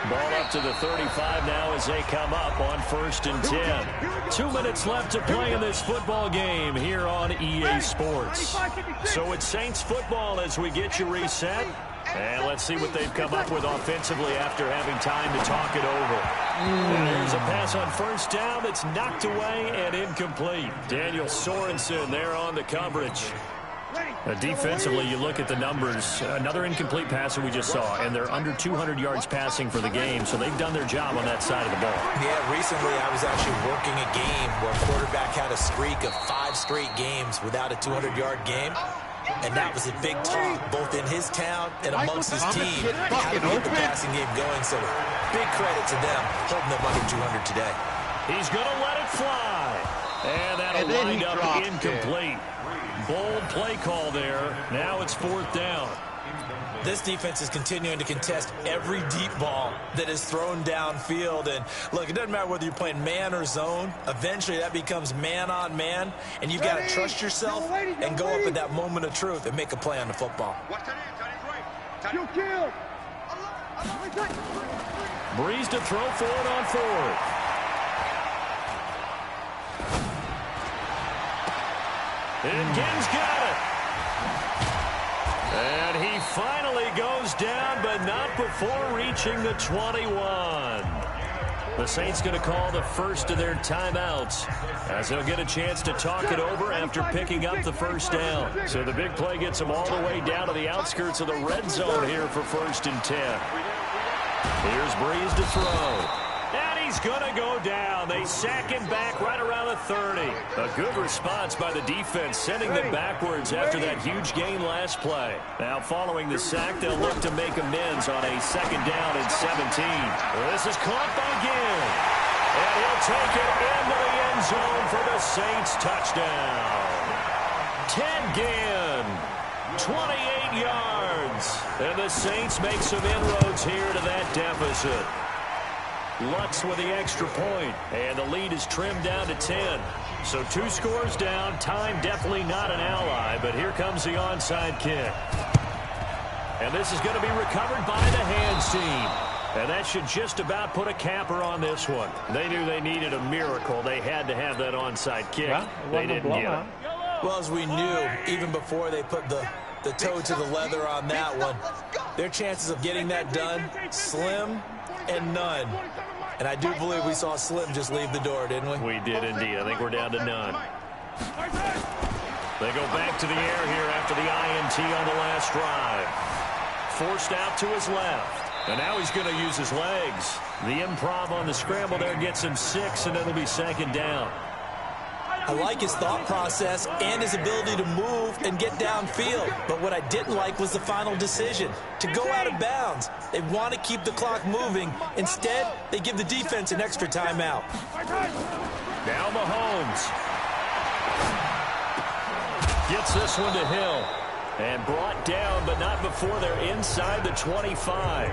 Ball up to the 35 now as they come up on 1st and 10. 2 minutes left to play in this football game here on EA Sports. So it's Saints football as we get you reset. And let's see what they've come up with offensively after having time to talk it over. And there's a pass on 1st down that's knocked away and incomplete. Daniel Sorensen there on the coverage. Defensively, you look at the numbers. Another incomplete passer we just saw, and they're under 200 yards passing for the game, so they've done their job on that side of the ball. Yeah, recently I was actually working a game where a quarterback had a streak of 5 straight games without a 200-yard game, and that was a big talk both in his town and amongst his team. How to get the passing game going, so big credit to them holding them under 200 today. He's going to let it fly, and that'll wind up incomplete. Bold play call there. Now it's 4th down. This defense is continuing to contest every deep ball that is thrown downfield. And look, it doesn't matter whether you're playing man or zone. Eventually that becomes man on man. And you've got to trust yourself and go up at that moment of truth and make a play on the football. Brees to throw forward on 4th. And Gibbs got it. And he finally goes down, but not before reaching the 21. The Saints going to call the first of their timeouts as they'll get a chance to talk it over after picking up the first down. So the big play gets them all the way down to the outskirts of the red zone here for 1st and 10. Here's Breeze to throw. And he's going to go down. They sack him back right around the 30. A good response by the defense, sending them backwards after that huge gain last play. Now following the sack, they'll look to make amends on a 2nd down and 17. This is caught by Ginn. And he'll take it into the end zone for the Saints touchdown. Ted Ginn, 28 yards. And the Saints make some inroads here to that deficit. Lutz with the extra point, and the lead is trimmed down to 10. So 2 scores down. Time definitely not an ally, but here comes the onside kick. And this is going to be recovered by the hands team. And that should just about put a capper on this one. They knew they needed a miracle. They had to have that onside kick. Yeah, they didn't get it. Well, as we knew, even before they put the toe to the leather on that one, their chances of getting that done, slim and none. And I do believe we saw Slim just leave the door, didn't we? We did indeed. I think we're down to none. They go back to the air here after the INT on the last drive. Forced out to his left. And now he's going to use his legs. The improv on the scramble there gets him 6, and it'll be 2nd down. I like his thought process and his ability to move and get downfield. But what I didn't like was the final decision, to go out of bounds. They want to keep the clock moving. Instead, they give the defense an extra timeout. Now Mahomes gets this one to Hill. And brought down, but not before they're inside the 25.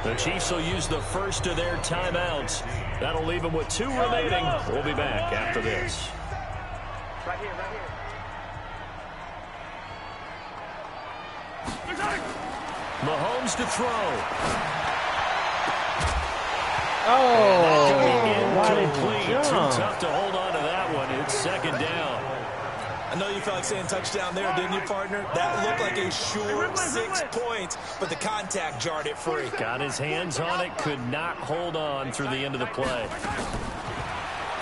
The Chiefs will use the first of their timeouts. That'll leave them with 2 remaining. We'll be back after this. Right here, right here. Mahomes to throw. Oh, Incomplete. Too tough to hold on to that one. It's 2nd down. I know you felt like saying touchdown there, didn't you, partner? That looked like a sure 6 points, but the contact jarred it free. Got his hands on it, could not hold on through the end of the play.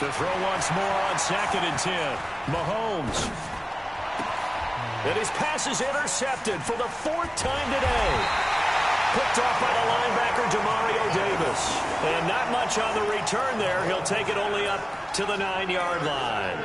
To throw once more on 2nd and 10. Mahomes. And his pass is intercepted for the 4th time today. Picked off by the linebacker, Demario Davis. And not much on the return there. He'll take it only up to the 9-yard line.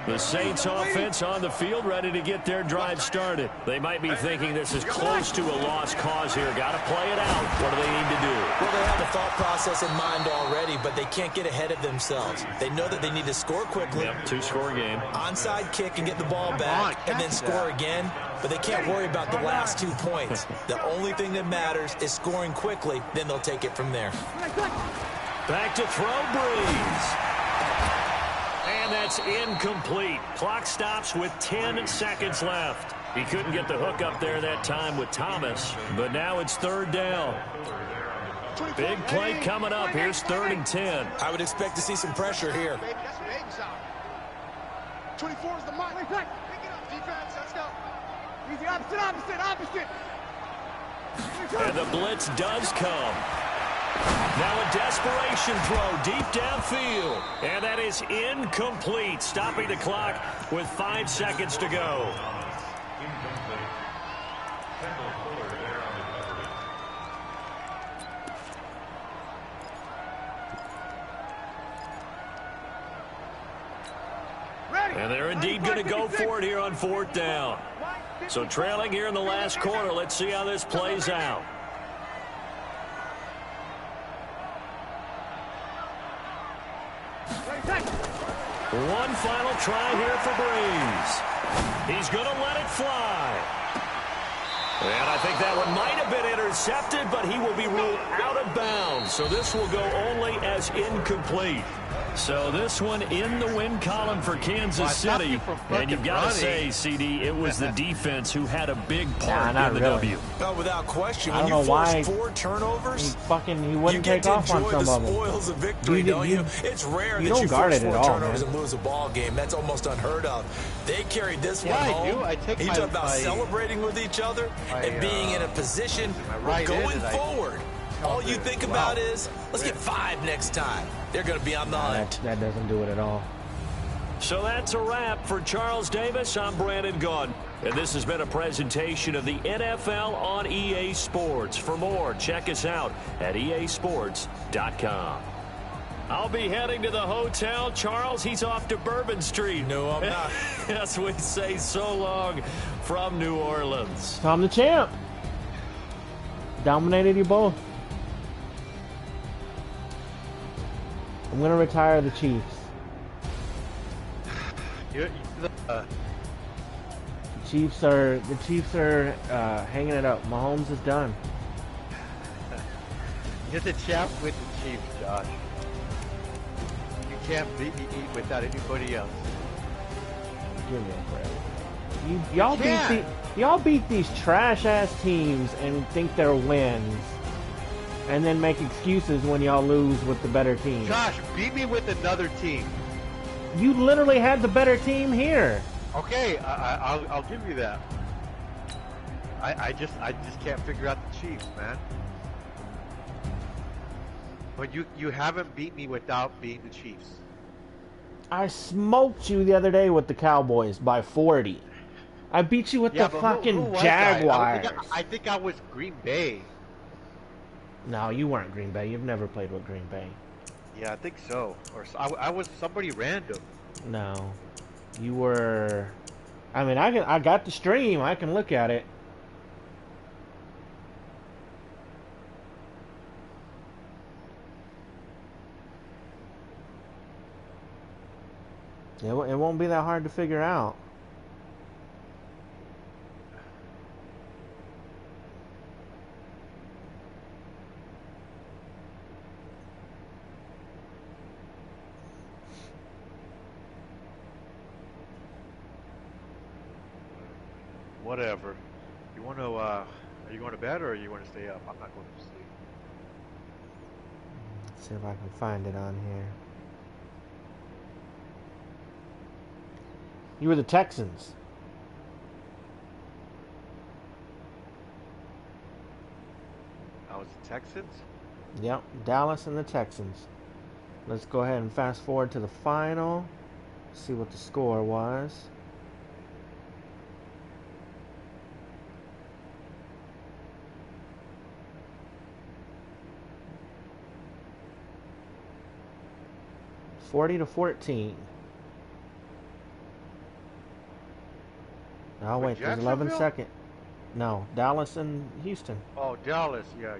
The Saints offense on the field, ready to get their drive started. They might be thinking this is close to a lost cause here. Got to play it out. What do they need to do? Well, they have the thought process in mind already, but they can't get ahead of themselves. They know that they need to score quickly. Yep, 2-score game. Onside kick and get the ball back, and then score again. But they can't worry about the last 2 points. The only thing that matters is scoring quickly. Then they'll take it from there. Back to throw, Breeze. And that's incomplete. Clock stops with 10 seconds left. He couldn't get the hook up there that time with Thomas, but now it's 3rd down. Big play coming up. Here's 3rd and 10. I would expect to see some pressure here. 24 is the mark. Pick it up, defense. Let's go. Easy, opposite. And the blitz does come. Now a desperation throw deep downfield. And that is incomplete, stopping the clock with 5 seconds to go. And they're indeed going to go for it here on 4th down. So trailing here in the last quarter, let's see how this plays out. One final try here for Breeze. He's going to let it fly. And I think that one might have been intercepted, but he will be ruled out of bounds. So this will go only as incomplete. So this one in the win column for Kansas City. And you've got to say, CD, it was the defense who had a big part in the W. No, without question. I When don't you know why force 4 turnovers, he you wouldn't get take to off on enjoy some the of them. spoils of victory, don't you? It's rare you that don't you guard force it at 4 all, turnovers man. and lose a ball game. That's almost unheard of. They carried this one I home. do. I take You my- talk about my- celebrating with each other and being in a position my where right going in, and I forward, all you think about is, let's get 5 next time. They're going to be on the hunt. That doesn't do it at all. So that's a wrap for Charles Davis. I'm Brandon Gunn. And this has been a presentation of the NFL on EA Sports. For more, check us out at easports.com. I'll be heading to the hotel. Charles, he's off to Bourbon Street. No, I'm not. As we say so long from New Orleans. Tom the champ. Dominated you both. I'm going to retire the Chiefs. The Chiefs are hanging it up. Mahomes is done. You're the champ with the Chiefs, Josh. You can't beat me without anybody else. Give me a break. Y'all beat these trash ass teams and think they're wins, and then make excuses when y'all lose with the better team. Josh, beat me with another team. You literally had the better team here. Okay, I'll give you that. I just can't figure out the Chiefs, man. But you haven't beat me without being the Chiefs. I smoked you the other day with the Cowboys by 40. I beat you with the but fucking who was Jaguars. I think I was Green Bay. No, you weren't Green Bay. You've never played with Green Bay. Yeah, I think so. Or I was somebody random. No, you were. I mean, I got the stream. I can look at it. It won't be that hard to figure out. Whatever. You want to? Are you going to bed or you want to stay up? I'm not going to sleep. Let's see if I can find it on here. You were the Texans. I was the Texans. Yep, Dallas and the Texans. Let's go ahead and fast forward to the final. See what the score was. $40-14. Oh wait, there's 11 Jacksonville? seconds. No, Dallas and Houston. Oh, Dallas. Yeah.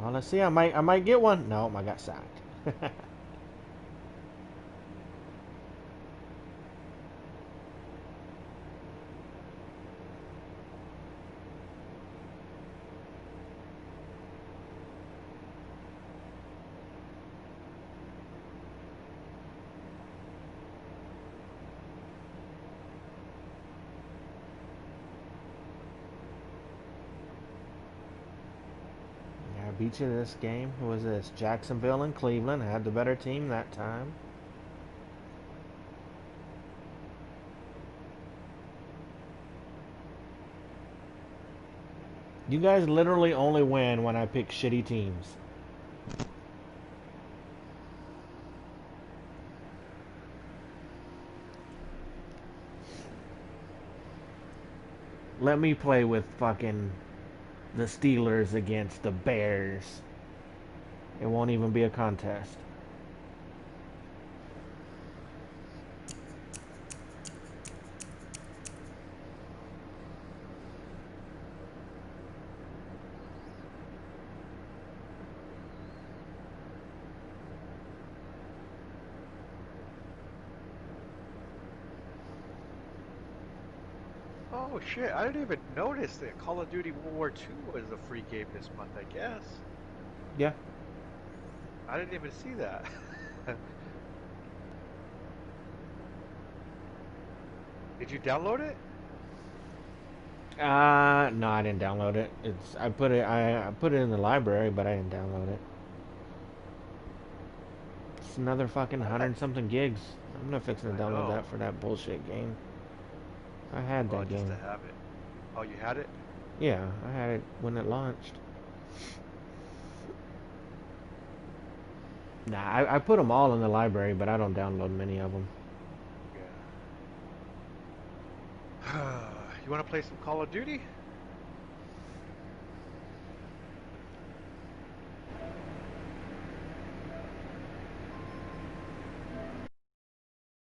Well, let's see. I might get one. No, I got sacked. Beat you this game. Who was this? Jacksonville and Cleveland had the better team that time. You guys literally only win when I pick shitty teams. Let me play with fucking the Steelers against the Bears. It won't even be a contest. Oh shit! I didn't even notice that Call of Duty World War II was a free game this month. I guess Yeah. I didn't even see that. Did you download it? No, I didn't download it. I put it in the library, but I didn't download it. It's another fucking 100-something gigs. I'm not fixing to I download know. that for that bullshit game. I had Oh, that just game. to have it. Oh, you had it? Yeah, I had it when it launched. Nah, I put them all in the library, but I don't download many of them. Yeah. You want to play some Call of Duty?